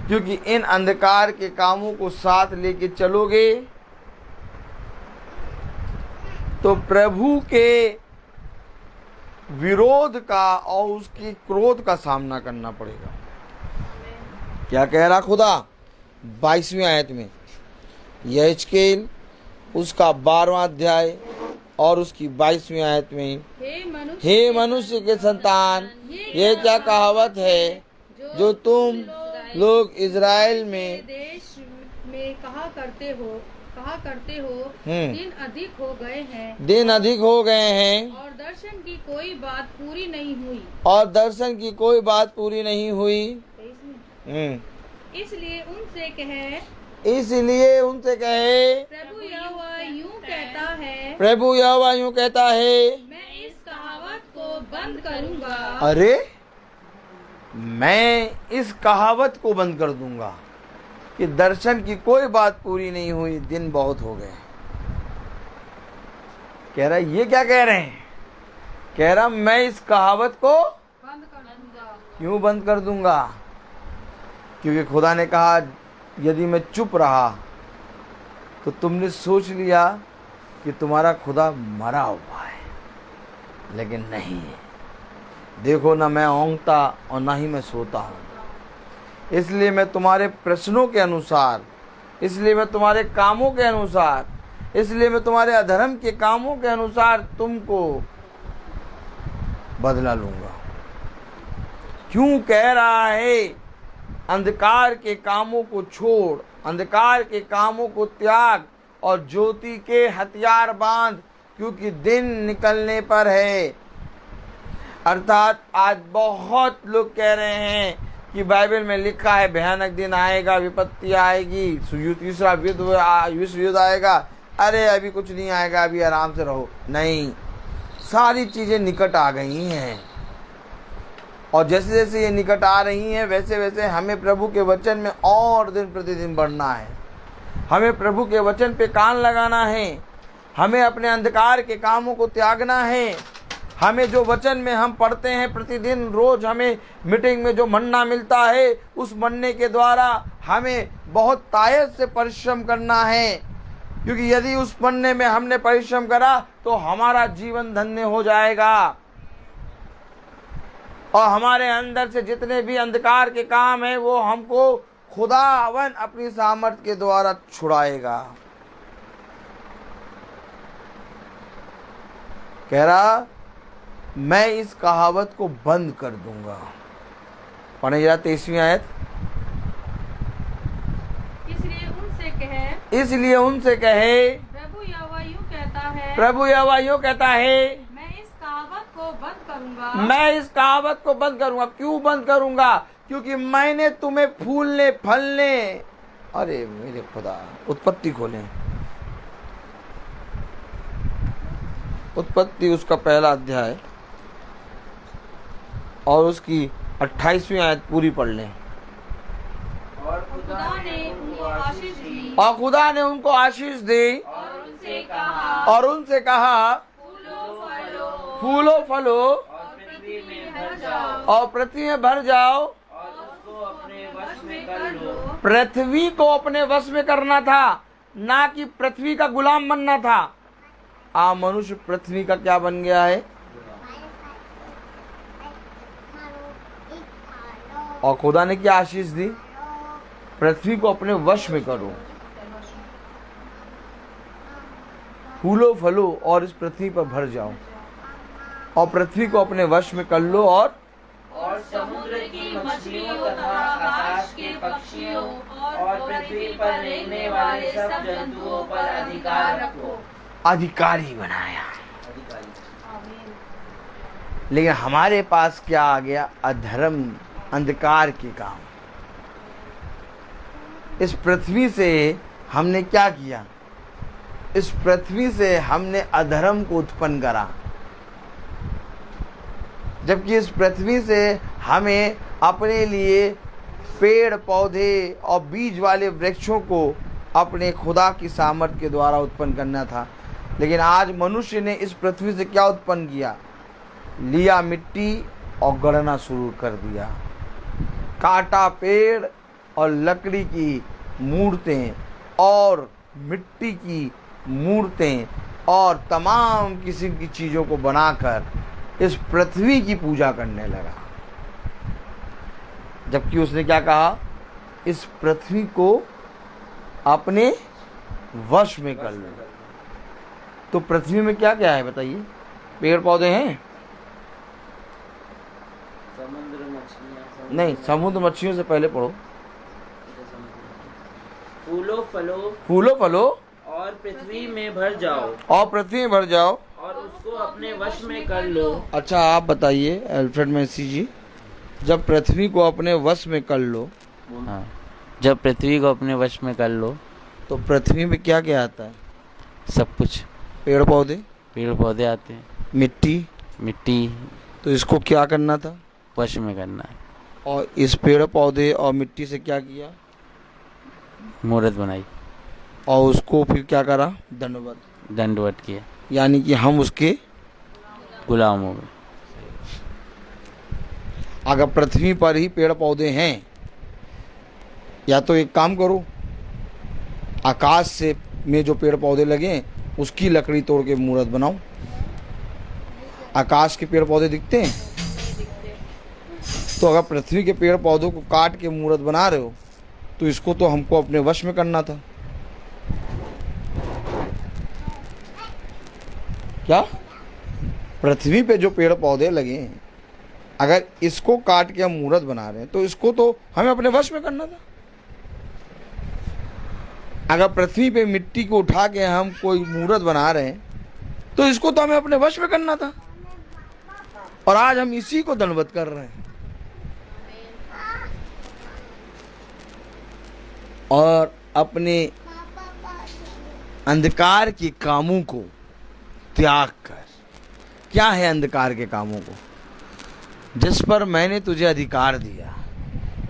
क्योंकि इन अंधकार के कामों को साथ लेके चलोगे तो प्रभु के विरोध का और उसकी क्रोध का सामना करना पड़ेगा। क्या कह रहा खुदा 22वीं आयत में? यहेजकेल उसका 12वां अध्याय और उसकी 22वीं आयत में, हे मनुष्य के संतान, ये क्या कहावत है जो तुम लोग इज़राइल में देश में कहा करते हो दिन अधिक हो गए हैं, दिन अधिक हो गए हैं और दर्शन की कोई बात पूरी नहीं हुई। और दर्शन की कोई बात पूरी नहीं हुई। इसलिए उनसे कहे, प्रभु यहोवा यूं कहता है, प्रभु यहोवा यूं कहता है, मैं इस कहावत को बंद करूंगा। अरे मैं इस कहावत को बंद कर दूंगा कि दर्शन की कोई बात पूरी नहीं हुई, दिन बहुत हो गए। कह रहा ये क्या कह रहे हैं? कह रहा मैं इस कहावत को बंद कर दूंगा। क्यों बंद कर दूंगा? क्योंकि खुदा ने कहा यदि मैं चुप रहा तो तुमने सोच लिया कि तुम्हारा खुदा मरा हुआ है, लेकिन नहीं है। देखो ना मैं ओंगता और ना ही मैं सोता हूँ। इसलिए मैं तुम्हारे प्रश्नों के अनुसार, इसलिए मैं तुम्हारे कामों के अनुसार, इसलिए मैं तुम्हारे अधर्म के कामों के अनुसार तुमको बदला लूंगा। क्यों कह रहा है अंधकार के कामों को छोड़, अंधकार के कामों को त्याग और ज्योति के हथियार बांध, क्योंकि दिन निकलने पर है। अर्थात आज बहुत लोग कह रहे हैं कि बाइबल में लिखा है भयानक दिन आएगा, विपत्ति आएगी, तीसरा विश्व युद्ध आएगा। अरे अभी कुछ नहीं आएगा, अभी आराम से रहो। नहीं, सारी चीज़ें निकट आ गई हैं, और जैसे जैसे ये निकट आ रही हैं वैसे वैसे हमें प्रभु के वचन में और दिन प्रतिदिन बढ़ना है। हमें प्रभु के वचन पे कान लगाना है। हमें अपने अंधकार के कामों को त्यागना है। हमें जो वचन में हम पढ़ते हैं प्रतिदिन, रोज हमें मीटिंग में जो मन्ना मिलता है, उस मन्ने के द्वारा हमें बहुत तायत से परिश्रम करना है। क्योंकि यदि उस मन्ने में हमने परिश्रम करा तो हमारा जीवन धन्य हो जाएगा, और हमारे अंदर से जितने भी अंधकार के काम हैं वो हमको खुदावन अपनी सामर्थ के द्वारा छुड़ाएगा। कह रहा मैं इस कहावत को बंद कर दूंगा। पढ़े जरा 23वीं आयत। इसलिए उनसे कहे, प्रभु यहोवा यूं कहता है, मैं इस कहावत को बंद करूंगा। मैं इस कहावत को बंद करूंगा। क्यों बंद करूंगा? क्योंकि मैंने तुम्हें फूलने फलने, अरे मेरे खुदा, उत्पत्ति खोलें, उत्पत्ति उसका पहला अध्याय और उसकी 28वीं आयत पूरी पढ़ लें। और खुदा ने उनको आशीष दी, और खुदा ने उनको आशीष दी और उनसे कहा फूलो फलो और पृथ्वी में भर जाओ, और पृथ्वी में भर जाओ। और उसको अपने वश में कर लो। पृथ्वी को अपने वश में करना था, ना कि पृथ्वी का गुलाम बनना था। मनुष्य पृथ्वी का क्या बन गया है? और खुदा ने क्या आशीष दी? पृथ्वी को अपने वश में करो, फूलो फलो और इस पृथ्वी पर भर जाओ, और पृथ्वी को अपने वश में कर लो, और समुद्र की मछलियों तथा आकाश के पक्षियों और पृथ्वी पर रहने वाले सब जंतुओं पर अधिकार रखो। अधिकारी बनाया। लेकिन हमारे पास क्या आ गया? अधर्म, अंधकार के काम। इस पृथ्वी से हमने क्या किया? इस पृथ्वी से हमने अधर्म को उत्पन्न करा, जबकि इस पृथ्वी से हमें अपने लिए पेड़ पौधे और बीज वाले वृक्षों को अपने खुदा की सामर्थ्य के द्वारा उत्पन्न करना था। लेकिन आज मनुष्य ने इस पृथ्वी से क्या उत्पन्न किया? लिया मिट्टी और गढ़ना शुरू कर दिया। काटा पेड़ और लकड़ी की मूर्तें और मिट्टी की मूर्तें और तमाम किस्म की चीज़ों को बनाकर इस पृथ्वी की पूजा करने लगा। जबकि उसने क्या कहा? इस पृथ्वी को अपने वश में कर लो। तो पृथ्वी में क्या क्या है बताइए? पेड़ पौधे हैं? समुद्र मछलियाँ, नहीं, समुद्र मच्छियों से पहले पढ़ो। फूलो फलो और पृथ्वी में भर जाओ, और पृथ्वी में भर जाओ और उसको अपने वश में कर लो। अच्छा, आप बताइए अल्फ्रेड मेसी जी, जब पृथ्वी को अपने वश में कर लो, हाँ, जब पृथ्वी को अपने वश में कर लो तो पृथ्वी में क्या क्या आता है? सब कुछ, पेड़ पौधे, पेड़ पौधे आते हैं, मिट्टी। मिट्टी तो इसको क्या करना था? वश में करना है। और इस पेड़ पौधे और मिट्टी से क्या किया? मूर्त बनाई, और उसको फिर क्या करा? दंडवत किया, यानी कि हम उसके गुलाम हो गए। अगर पृथ्वी पर ही पेड़ पौधे हैं, या तो एक काम करो, आकाश से में जो पेड़ पौधे लगे उसकी लकड़ी तोड़ के मूर्त बनाओ। आकाश के पेड़ पौधे दिखते हैं? तो अगर पृथ्वी के पेड़ पौधों को काट के मूर्त बना रहे हो तो इसको तो हमको अपने वश में करना था। क्या? पृथ्वी पे जो पेड़ पौधे लगे हैं, अगर इसको काट के हम मूर्त बना रहे हैं तो इसको तो हमें अपने वश में करना था। अगर पृथ्वी पे मिट्टी को उठा के हम कोई मूर्त बना रहे हैं तो इसको तो हमें अपने वश में करना था। और आज हम इसी को दंडवत कर रहे हैं। और अपने अंधकार के कामों को त्याग कर, क्या है अंधकार के कामों को? जिस पर मैंने तुझे अधिकार दिया,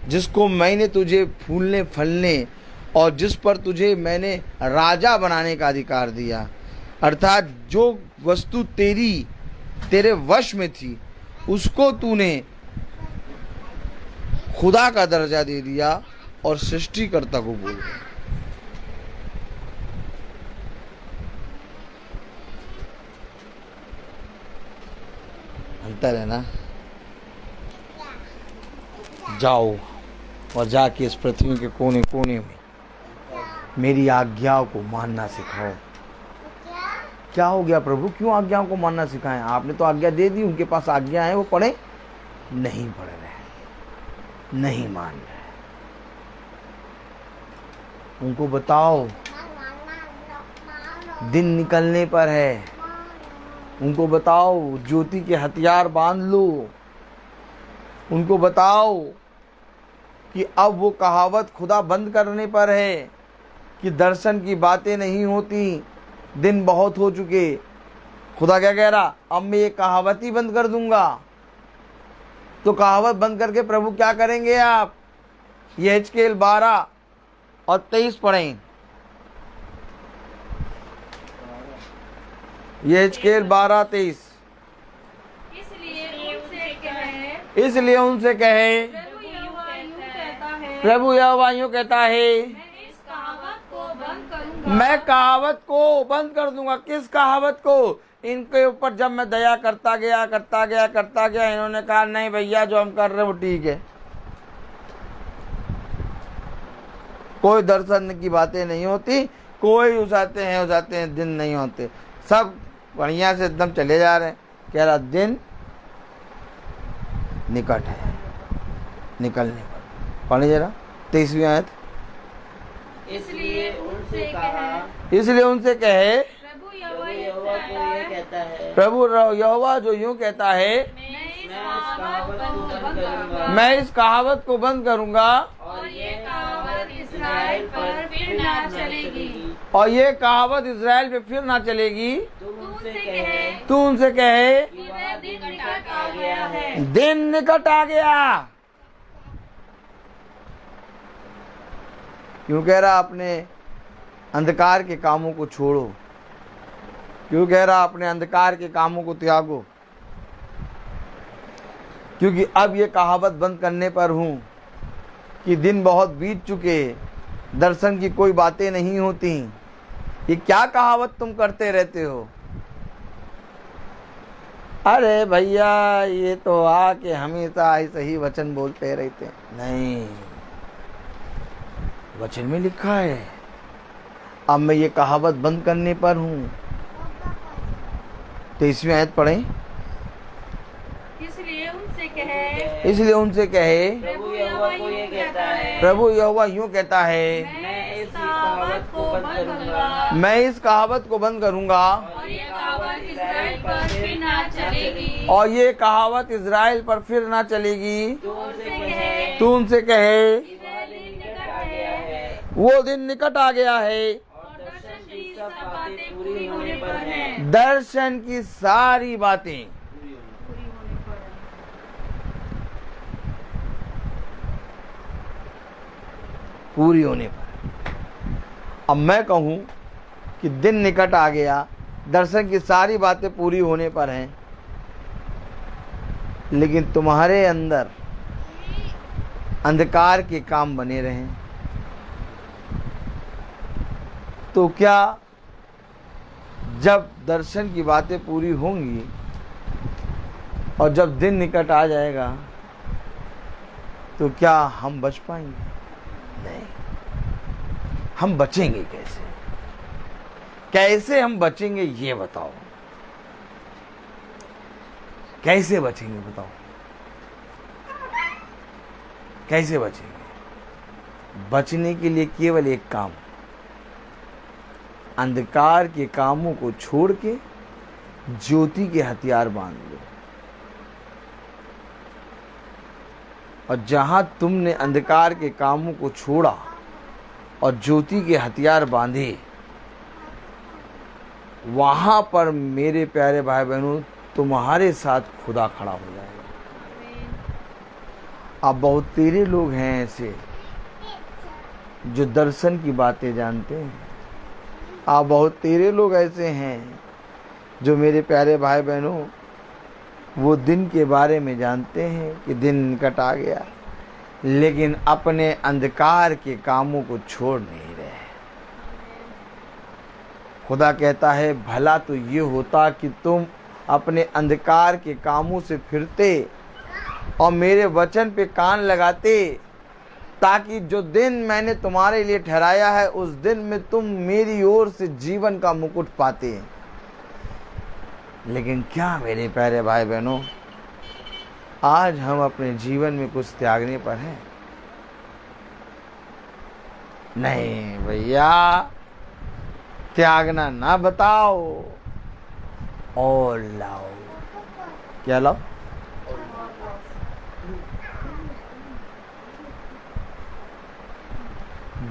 जिसको मैंने तुझे फूलने फलने और जिस पर तुझे मैंने राजा बनाने का अधिकार दिया, अर्थात जो वस्तु तेरे वश में थी उसको तूने खुदा का दर्जा दे दिया और सृष्टिकर्ता को बोल। अंतर है ना? जाओ और जाके इस पृथ्वी के कोने कोने में मेरी आज्ञाओं को मानना सिखाओ। क्या हो गया प्रभु, क्यों आज्ञाओं को मानना सिखाएं? आपने तो आज्ञा दे दी, उनके पास आज्ञा है, वो पढ़े नहीं, पढ़ रहे, नहीं मान रहे। उनको बताओ दिन निकलने पर है, उनको बताओ ज्योति के हथियार बांध लो, उनको बताओ कि अब वो कहावत खुदा बंद करने पर है कि दर्शन की बातें नहीं होती, दिन बहुत हो चुके। खुदा क्या कह रहा? अब मैं ये कहावत ही बंद कर दूंगा। तो कहावत बंद करके प्रभु क्या करेंगे आप? ये यहेजकेल 12 और 23 पढ़ें। यहेजकेल 12:23। इसलिए उनसे कहे प्रभु यहोवा यूं कहता है, मैं कहावत को बंद कर दूंगा। किस कहावत को? इनके ऊपर जब मैं दया करता गया, इन्होंने कहा नहीं भैया जो हम कर रहे हैं वो ठीक है, कोई दर्शन की बातें नहीं होती, कोई उसाते हैं दिन नहीं होते, सब बढ़िया से एकदम चले जा रहे हैं। कह रहा दिन निकट है, निकलने पर। पढ़िए जरा 23वीं आयत। इसलिए उनसे कहे प्रभु यहोवा जो यूं कहता है, मैं इस कहावत को बंद करूंगा और ये कहावत इस्राएल पर फिर ना चलेगी। और ये कहावत इज़राइल पे फिर ना चलेगी। तू उनसे कहे तू उनसे कहे कि वह दिन निकट आ गया है। दिन निकट आ गया। क्यों कह रहा अपने अंधकार के कामों को छोड़ो? क्यों कह रहा अपने अंधकार के कामों को त्यागो? क्योंकि अब ये कहावत बंद करने पर हूं कि दिन बहुत बीत चुके, दर्शन की कोई बातें नहीं होती। ये क्या कहावत तुम करते रहते हो? अरे भैया ये तो आके हमेशा ऐसे ही वचन बोलते रहते। नहीं, वचन में लिखा है। अब मैं ये कहावत बंद करने पर हूँ। तो इसमें आयत पढ़ें। इसलिए उनसे कहे, इसलिए उनसे कहे प्रभु यहोवा को ये कहता है, प्रभु यहोवा यूं कहता है, मैं इस कहावत को बंद करूंगा मैं इस कहावत को बंद करूंगा और ये कहावत इस्राएल पर फिर ना चलेगी। और ये कहावत इज़राइल पर फिर ना चलेगी। तो उनसे कहे तू उनसे कहे कि वह दिन निकट आ गया है वो दिन निकट आ गया है और दर्शन की सब बातें पूरी होने पर हैं। दर्शन की सारी बातें पूरी होने पर। अब मैं कहूं कि दिन निकट आ गया, दर्शन की सारी बातें पूरी होने पर हैं, लेकिन तुम्हारे अंदर अंधकार के काम बने रहें, तो क्या जब दर्शन की बातें पूरी होंगी और जब दिन निकट आ जाएगा तो क्या हम बच पाएंगे? नहीं। हम बचेंगे कैसे? कैसे हम बचेंगे ये बताओ। कैसे बचेंगे बताओ? कैसे बचेंगे? बचने के लिए केवल एक काम, अंधकार के कामों को छोड़ के ज्योति के हथियार बांध लो। और जहां तुमने अंधकार के कामों को छोड़ा और ज्योति के हथियार बांधे, वहां पर मेरे प्यारे भाई बहनों तुम्हारे साथ खुदा खड़ा हो जाएगा। अब बहुत तेरे लोग हैं ऐसे जो दर्शन की बातें जानते हैं। आप बहुत तेरे लोग ऐसे हैं जो मेरे प्यारे भाई बहनों वो दिन के बारे में जानते हैं कि दिन निकट आ गया, लेकिन अपने अंधकार के कामों को छोड़ नहीं रहे। खुदा कहता है भला तो ये होता कि तुम अपने अंधकार के कामों से फिरते और मेरे वचन पे कान लगाते, ताकि जो दिन मैंने तुम्हारे लिए ठहराया है उस दिन में तुम मेरी ओर से जीवन का मुकुट पाते। लेकिन क्या मेरे प्यारे भाई बहनों, आज हम अपने जीवन में कुछ त्यागने पर हैं? नहीं भैया, त्यागना ना बताओ और लाओ। क्या लाओ?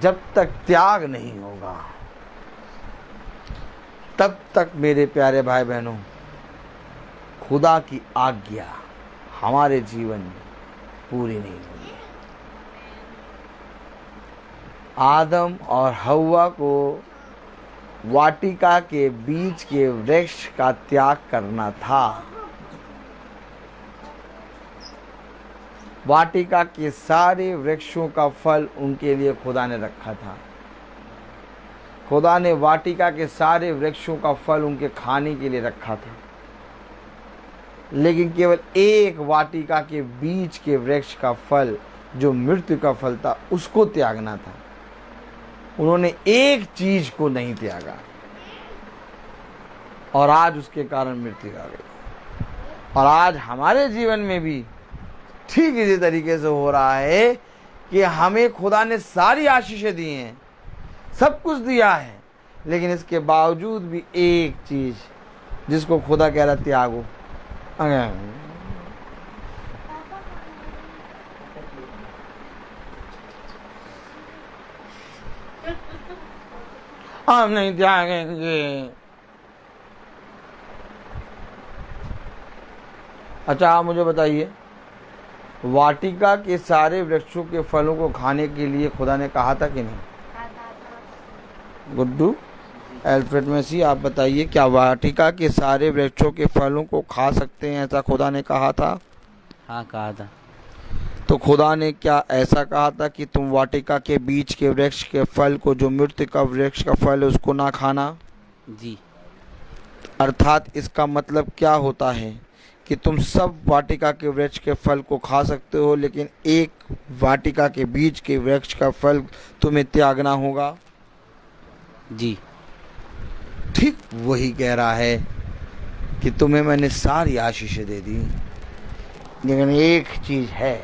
जब तक त्याग नहीं होगा तब तक मेरे प्यारे भाई बहनों खुदा की आज्ञा हमारे जीवन में पूरी नहीं होगी। आदम और हव्वा को वाटिका के बीच के वृक्ष का त्याग करना था। वाटिका के सारे वृक्षों का फल उनके लिए खुदा ने रखा था। खुदा ने वाटिका के सारे वृक्षों का फल उनके खाने के लिए रखा था, लेकिन केवल एक वाटिका के बीच के वृक्ष का फल जो मृत्यु का फल था उसको त्यागना था। उन्होंने एक चीज को नहीं त्यागा और आज उसके कारण मृत्यु आ गई। और आज हमारे जीवन में भी ठीक इसी तरीके से हो रहा है कि हमें खुदा ने सारी आशीषें दी हैं, सब कुछ दिया है, लेकिन इसके बावजूद भी एक चीज जिसको खुदा कह रहा त्यागो, हम नहीं त्यागेंगे। अच्छा, आप मुझे बताइए, वाटिका के सारे वृक्षों के फलों को खाने के लिए खुदा ने कहा था कि नहीं? गुड्डू, एल्फ्रेड मेसी, आप बताइए, क्या वाटिका के सारे वृक्षों के फलों को खा सकते हैं, ऐसा खुदा ने कहा था? हाँ, कहा था। तो खुदा ने क्या ऐसा कहा था कि तुम वाटिका के बीच के वृक्ष के फल को, जो मृत्यु का वृक्ष का फल है, उसको ना खाना? जी। अर्थात इसका मतलब क्या होता है कि तुम सब वाटिका के वृक्ष के फल को खा सकते हो, लेकिन एक वाटिका के बीच के वृक्ष का फल तुम्हें त्यागना होगा। जी। ठीक वही कह रहा है कि तुम्हें मैंने सारी आशीषें दे दी, लेकिन एक चीज है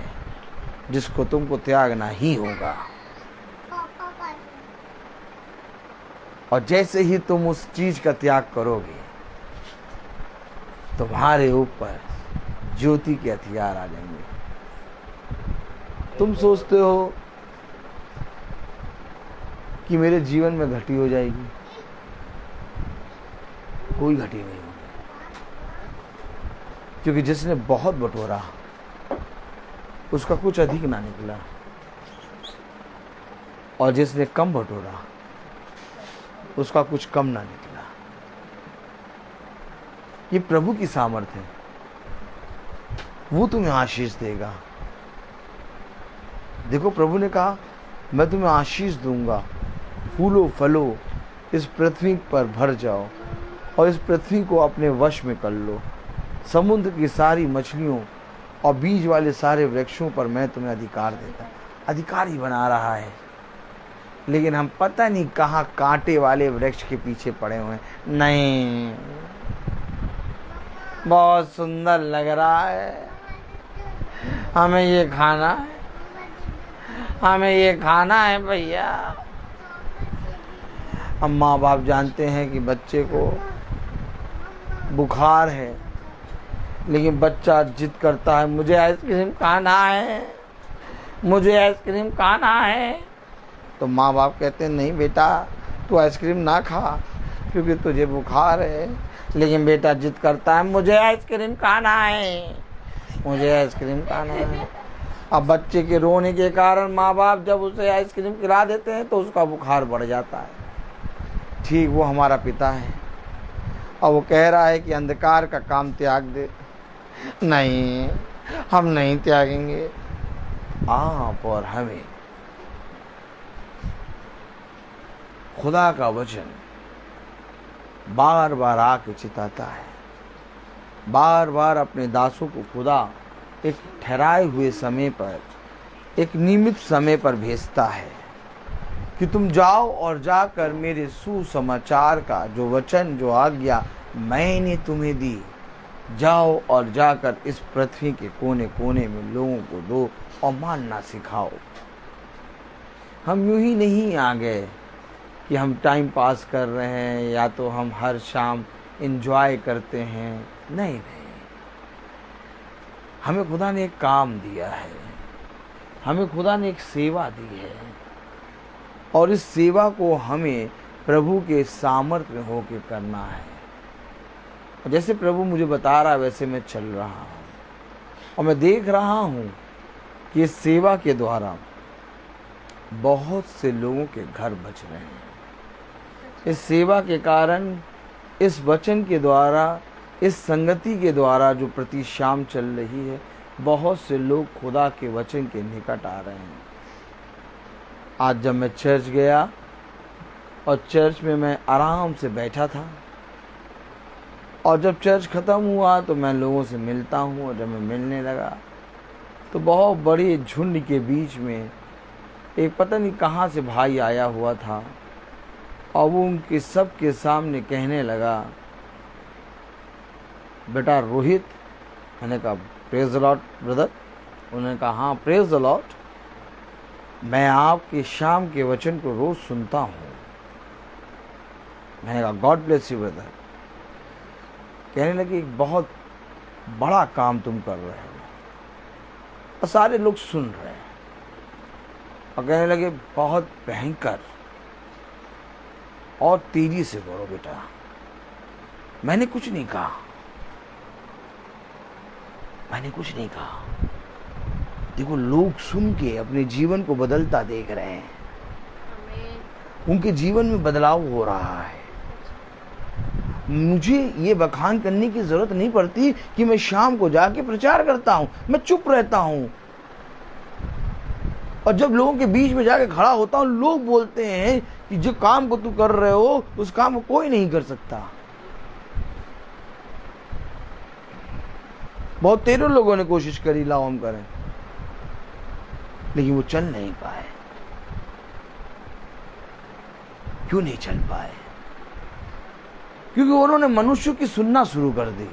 जिसको तुमको त्यागना ही होगा। और जैसे ही तुम उस चीज का त्याग करोगे, तुम्हारे ऊपर ज्योति के हथियार आ जाएंगे। तुम सोचते हो कि मेरे जीवन में घटी हो जाएगी, कोई घटी नहीं होगी, क्योंकि जिसने बहुत बटोरा उसका कुछ अधिक ना निकला, और जिसने कम बटोरा उसका कुछ कम ना निकला। ये प्रभु की सामर्थ्य है, वो तुम्हें आशीष देगा। देखो, प्रभु ने कहा, मैं तुम्हें आशीष दूंगा, फूलो फलो, इस पृथ्वी पर भर जाओ और इस पृथ्वी को अपने वश में कर लो। समुद्र की सारी मछलियों और बीज वाले सारे वृक्षों पर मैं तुम्हें अधिकार देता। अधिकारी बना रहा है, लेकिन हम पता नहीं कहाँ कांटे वाले वृक्ष के पीछे पड़े हुए हैं। नहीं, बहुत सुंदर लग रहा है, हमें ये खाना है, हमें ये खाना है भैया। अब माँ बाप जानते हैं कि बच्चे को बुखार है, लेकिन बच्चा जिद करता है, मुझे आइसक्रीम खाना है, मुझे आइसक्रीम खाना है। तो माँ बाप कहते हैं, नहीं बेटा, तू आइसक्रीम ना खा क्योंकि तुझे बुखार है। लेकिन बेटा जिद करता है, मुझे आइसक्रीम खाना है, मुझे आइसक्रीम खाना है। अब बच्चे के रोने के कारण माँ बाप जब उसे आइसक्रीम खिला देते हैं तो उसका बुखार बढ़ जाता है। ठीक वो हमारा पिता है, और वो कह रहा है कि अंधकार का काम त्याग दे। नहीं, हम नहीं त्यागेंगे। आप और हमें खुदा का वचन बार बार आके चिताता है, बार बार अपने दासों को खुदा एक ठहराए हुए समय पर, एक नियमित समय पर भेजता है कि तुम जाओ और जाकर मेरे सुसमाचार का जो वचन, जो आज्ञा मैंने तुम्हें दी, जाओ और जाकर इस पृथ्वी के कोने कोने में लोगों को दो और मानना सिखाओ। हम यूं ही नहीं आ गए कि हम टाइम पास कर रहे हैं या तो हम हर शाम एंजॉय करते हैं। नहीं नहीं, हमें खुदा ने एक काम दिया है, हमें खुदा ने एक सेवा दी है, और इस सेवा को हमें प्रभु के सामर्थ्य में होकर करना है। जैसे प्रभु मुझे बता रहा है वैसे मैं चल रहा हूँ, और मैं देख रहा हूँ कि इस सेवा के द्वारा बहुत से लोगों के घर बच रहे हैं। इस सेवा के कारण, इस वचन के द्वारा, इस संगति के द्वारा जो प्रति शाम चल रही है, बहुत से लोग खुदा के वचन के निकट आ रहे हैं। आज जब मैं चर्च गया और चर्च में मैं आराम से बैठा था, और जब चर्च ख़त्म हुआ तो मैं लोगों से मिलता हूँ, और जब मैं मिलने लगा तो बहुत बड़ी झुंड के बीच में एक पता नहीं कहाँ से भाई आया हुआ था, और वो उनके सब के सामने कहने लगा, बेटा रोहित। मैंने कहा प्रेज द लॉर्ड ब्रदर। उन्होंने कहा हाँ प्रेज द लॉर्ड, मैं आपके शाम के वचन को रोज़ सुनता हूँ। मैंने कहा गॉड ब्लेस यू ब्रदर। कहने लगे एक बहुत बड़ा काम तुम कर रहे हो, और सारे लोग सुन रहे हैं, और कहने लगे बहुत भयंकर, और तेजी से बढ़ो बेटा। मैंने कुछ नहीं कहा, मैंने कुछ नहीं कहा। देखो, लोग सुन के अपने जीवन को बदलता देख रहे हैं, उनके जीवन में बदलाव हो रहा है। मुझे ये बखान करने की जरूरत नहीं पड़ती कि मैं शाम को जाके प्रचार करता हूं, मैं चुप रहता हूं, और जब लोगों के बीच में जाके खड़ा होता हूं, लोग बोलते हैं कि जो काम को तू कर रहे हो उस काम को कोई नहीं कर सकता। बहुत तेरे लोगों ने कोशिश करी, लाओ हम करें, लेकिन वो चल नहीं पाए। क्यों नहीं चल पाए? क्योंकि उन्होंने मनुष्य की सुनना शुरू कर दी,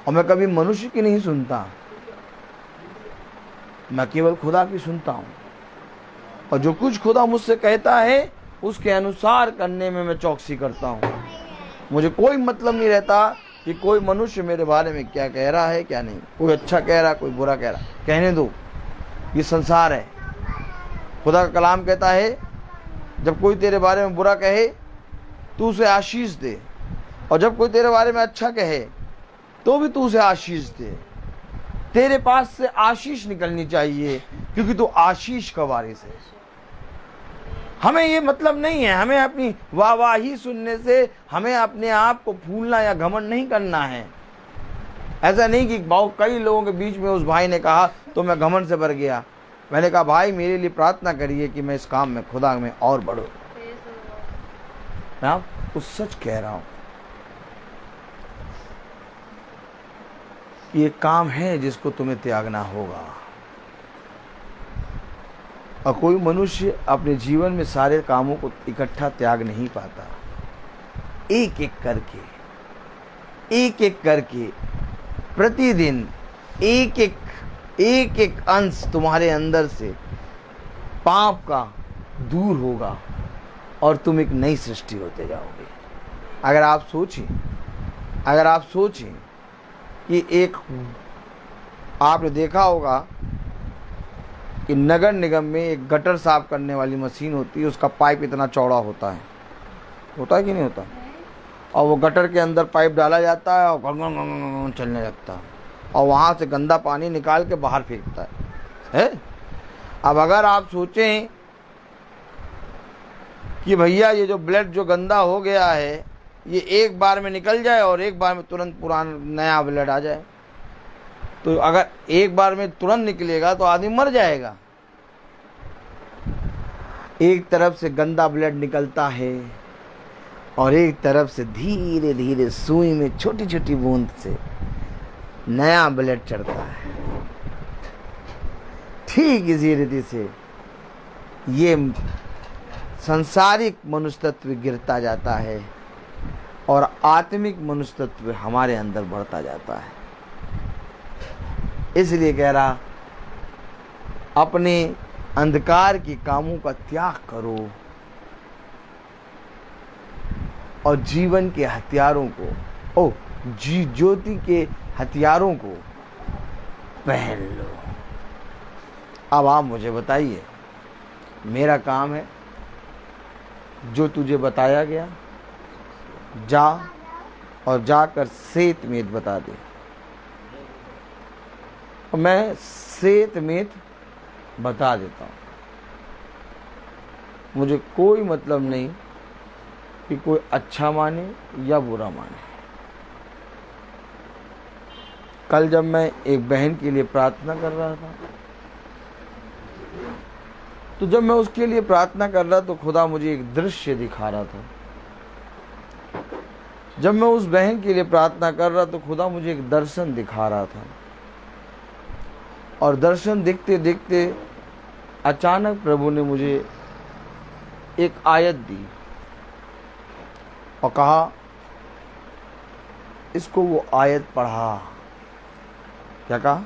और मैं कभी मनुष्य की नहीं सुनता, मैं केवल खुदा की सुनता हूं, और जो कुछ खुदा मुझसे कहता है उसके अनुसार करने में मैं चौकसी करता हूं। मुझे कोई मतलब नहीं रहता कि कोई मनुष्य मेरे बारे में क्या कह रहा है क्या नहीं, कोई अच्छा कह रहा, कोई बुरा कह रहा, कहने दो, ये संसार है। खुदा का कलाम कहता है, जब कोई तेरे बारे में बुरा कहे तू उसे आशीष दे, और जब कोई तेरे बारे में अच्छा कहे तो भी तू उसे आशीष दे। तेरे पास से आशीष निकलनी चाहिए, क्योंकि तू आशीष का वारिस है। हमें ये मतलब नहीं है, हमें अपनी वाहवाही सुनने से हमें अपने आप को फूलना या घमंड नहीं करना है। ऐसा नहीं कि बहुत कई लोगों के बीच में उस भाई ने कहा तो मैं घमंड से भर गया। मैंने कहा, भाई मेरे लिए प्रार्थना करिए कि मैं इस काम में, खुदा में और बढ़ूं। मैं आपको सच कह रहा हूं, ये काम है जिसको तुम्हें त्यागना होगा, और कोई मनुष्य अपने जीवन में सारे कामों को इकट्ठा त्याग नहीं पाता। एक एक करके प्रतिदिन एक एक अंश तुम्हारे अंदर से पाप का दूर होगा, और तुम एक नई सृष्टि होते जाओगे। अगर आप सोचें कि एक, आपने देखा होगा कि नगर निगम में एक गटर साफ करने वाली मशीन होती है, उसका पाइप इतना चौड़ा होता है कि नहीं होता, और वो गटर के अंदर पाइप डाला जाता है और गंगन चलने लगता है, और वहाँ से गंदा पानी निकाल के बाहर फेंकता है। अब अगर आप सोचें कि भैया ये जो ब्लड जो गंदा हो गया है ये एक बार में निकल जाए और एक बार में तुरंत पुराना नया ब्लड आ जाए, तो अगर एक बार में तुरंत निकलेगा तो आदमी मर जाएगा। एक तरफ से गंदा ब्लड निकलता है और एक तरफ से धीरे धीरे सुई में छोटी छोटी बूंद से नया ब्लड चढ़ता है। ठीक इसी रीति से ये सांसारिक मनुष्य तत्व गिरता जाता है और आत्मिक मनुष्य तत्व हमारे अंदर बढ़ता जाता है। इसलिए कह रहा, अपने अंधकार के कामों का त्याग करो और जीवन के हथियारों को, ज्योति के हथियारों को पहन लो। अब आप मुझे बताइए, मेरा काम है जो तुझे बताया गया, जा और जाकर श्वेतमेध बता दे। मैं श्वेतमेध बता देता हूँ, मुझे कोई मतलब नहीं कि कोई अच्छा माने या बुरा माने। कल जब मैं एक बहन के लिए प्रार्थना कर रहा था, तो जब मैं उसके लिए प्रार्थना कर रहा तो खुदा मुझे एक दृश्य दिखा रहा था। जब मैं उस बहन के लिए प्रार्थना कर रहा तो खुदा मुझे एक दर्शन दिखा रहा था, और दर्शन देखते देखते अचानक प्रभु ने मुझे एक आयत दी और कहा, इसको वो आयत पढ़ा। क्या कहा?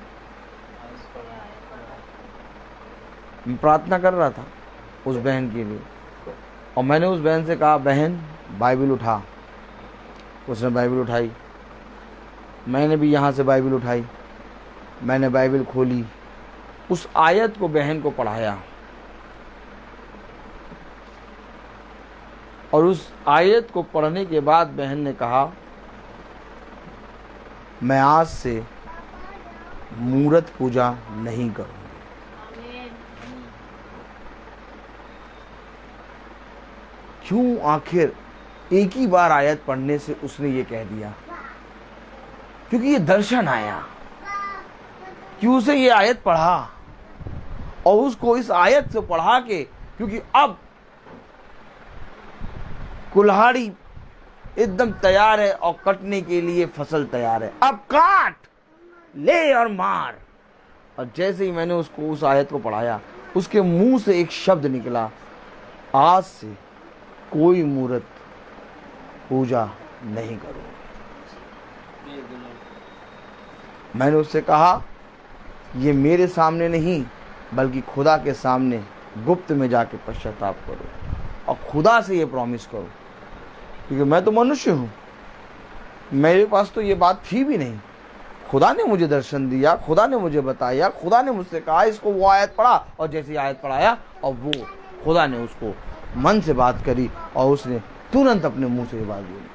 मैं प्रार्थना कर रहा था उस बहन के लिए, और मैंने उस बहन से कहा, बहन बाइबल उठा। उसने बाइबल उठाई, मैंने भी यहाँ से बाइबल उठाई, मैंने बाइबल खोली, उस आयत को बहन को पढ़ाया, और उस आयत को पढ़ने के बाद बहन ने कहा, मैं आज से मूर्त पूजा नहीं करूंगी। क्यों आखिर एक ही बार आयत पढ़ने से उसने ये कह दिया? क्योंकि ये दर्शन आया कि उसे ये आयत पढ़ा और उसको इस आयत से पढ़ा के, क्योंकि अब कुल्हाड़ी एकदम तैयार है और कटने के लिए फसल तैयार है, अब काट ले और मार। और जैसे ही मैंने उसको उस आयत को पढ़ाया, उसके मुंह से एक शब्द निकला, आज से कोई मूर्त पूजा नहीं करो। मैंने उससे कहा, ये मेरे सामने नहीं बल्कि खुदा के सामने गुप्त में जाके पश्चाताप करो और खुदा से ये प्रॉमिस करो, क्योंकि मैं तो मनुष्य हूँ, मेरे पास तो ये बात थी भी नहीं। खुदा ने मुझे दर्शन दिया, खुदा ने मुझे बताया, खुदा ने मुझसे कहा इसको वो आयत पढ़ा, और जैसे आयत पढ़ाया और वो खुदा ने उसको मन से बात करी और उसने तुरंत अपने मुंह से ये बात बोली।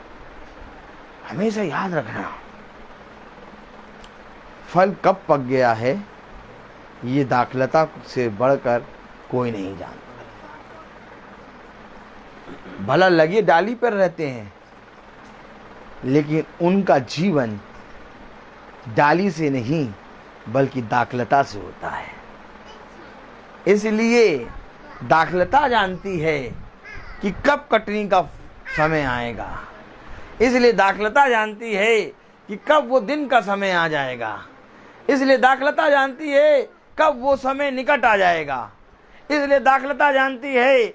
हमेशा याद रखना, फल कब पक गया है ये दाखलता से बढ़कर कोई नहीं जानता। भला लगे डाली पर रहते हैं, लेकिन उनका जीवन डाली से नहीं बल्कि दाखलता से होता है। इसलिए दाखलता जानती है कि कब कटनी का समय आएगा, इसलिए दाखलता जानती है कि कब वो दिन का समय आ जाएगा, इसलिए दाखलता जानती है कब वो समय निकट आ जाएगा, इसलिए दाखलता जानती है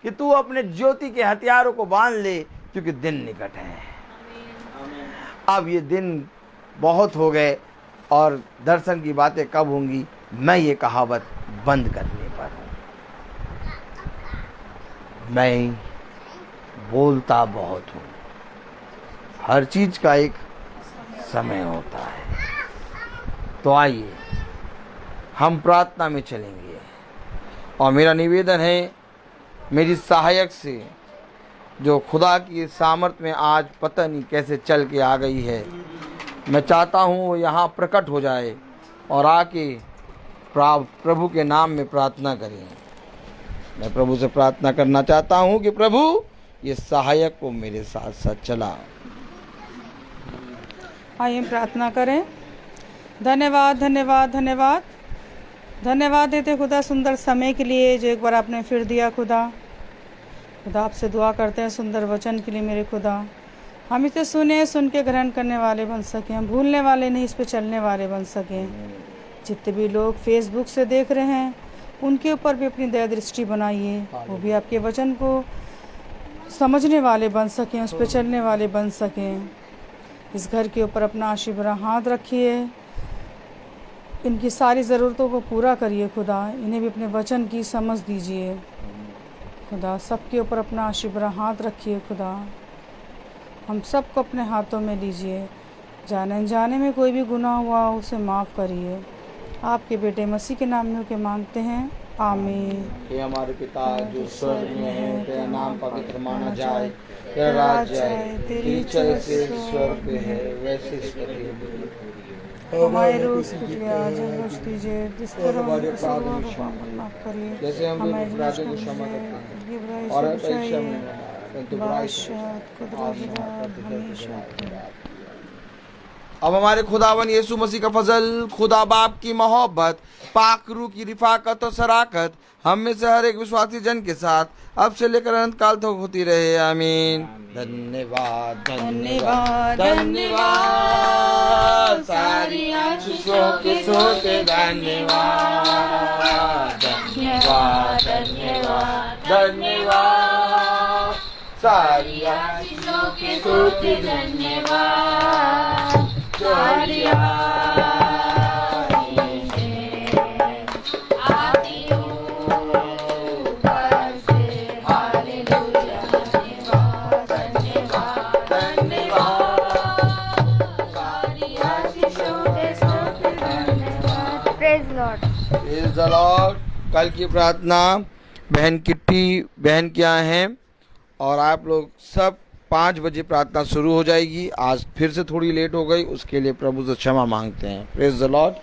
कि तू अपने ज्योति के हथियारों को बांध ले, क्योंकि दिन निकट है। अब ये दिन बहुत हो गए और दर्शन की बातें कब होंगी, मैं ये कहावत बंद करने पर हूँ। मैं बोलता बहुत हूँ, हर चीज का एक समय होता है। तो आइए हम प्रार्थना में चलेंगे, और मेरा निवेदन है मेरी सहायक से, जो खुदा की सामर्थ्य में आज पता नहीं कैसे चल के आ गई है, मैं चाहता हूँ वो यहाँ प्रकट हो जाए और आके प्रभु के नाम में प्रार्थना करें। मैं प्रभु से प्रार्थना करना चाहता हूँ कि प्रभु ये सहायक को मेरे साथ साथ चला। आइए प्रार्थना करें। धन्यवाद धन्यवाद धन्यवाद धन्यवाद देते खुदा सुंदर समय के लिए जो एक बार आपने फिर दिया। खुदा आपसे दुआ करते हैं सुंदर वचन के लिए मेरे खुदा, हम इसे सुने, सुन के ग्रहण करने वाले बन सकें, हम भूलने वाले नहीं, इस पे चलने वाले बन सकें। जितने भी लोग फेसबुक से देख रहे हैं उनके ऊपर भी अपनी दया दृष्टि बनाइए, वो भी आपके वचन को समझने वाले बन सकें, उस पर चलने वाले बन सकें। इस घर के ऊपर अपना आशीष भरा हाथ रखिए, इनकी सारी ज़रूरतों को पूरा करिए खुदा, इन्हें भी अपने वचन की समझ दीजिए खुदा। सबके ऊपर अपना आशीष भरा हाथ रखिए खुदा, हम सबको अपने हाथों में लीजिए। जाने अनजाने में कोई भी गुनाह हुआ उसे माफ़ करिए। आपके बेटे मसीह के नाम में होके मांगते हैं, आमीन। हे हमारे पिता जो स्वर्ग में है, तेरा नाम पवित्र माना जाए, तेरा राज्य आए, तेरी इच्छा जैसे स्वर्ग में है वैसे इस पर भी। हमारे रोज के लिए आज हम बख्श दीजिए, जिस तरह हमारे अपराधों को माफ करिए, जैसे हम भी अपराधियों को क्षमा करते हैं, और परीक्षा में न डालो, परंतु बुराई से हमेशा। अब हमारे खुदावन यीशु मसीह का फजल, खुदा बाप की मोहब्बत, पाक रूह की रिफाकत और शराकत हम में से हर एक विश्वासी जन के साथ अब से लेकर अनंत काल तक होती रहे, आमीन। धन्यवाद धन्यवाद धन्यवाद, सारी आशीषों के सोते धन्यवाद धन्यवाद धन्यवाद धन्यवाद, सारी आशीषों के सोते धन्यवाद। कल की प्रार्थना बहन किट्टी बहन के यहाँ है, और आप लोग सब 5 बजे प्रार्थना शुरू हो जाएगी। आज फिर से थोड़ी लेट हो गई, उसके लिए प्रभु से क्षमा मांगते हैं। Praise the Lord.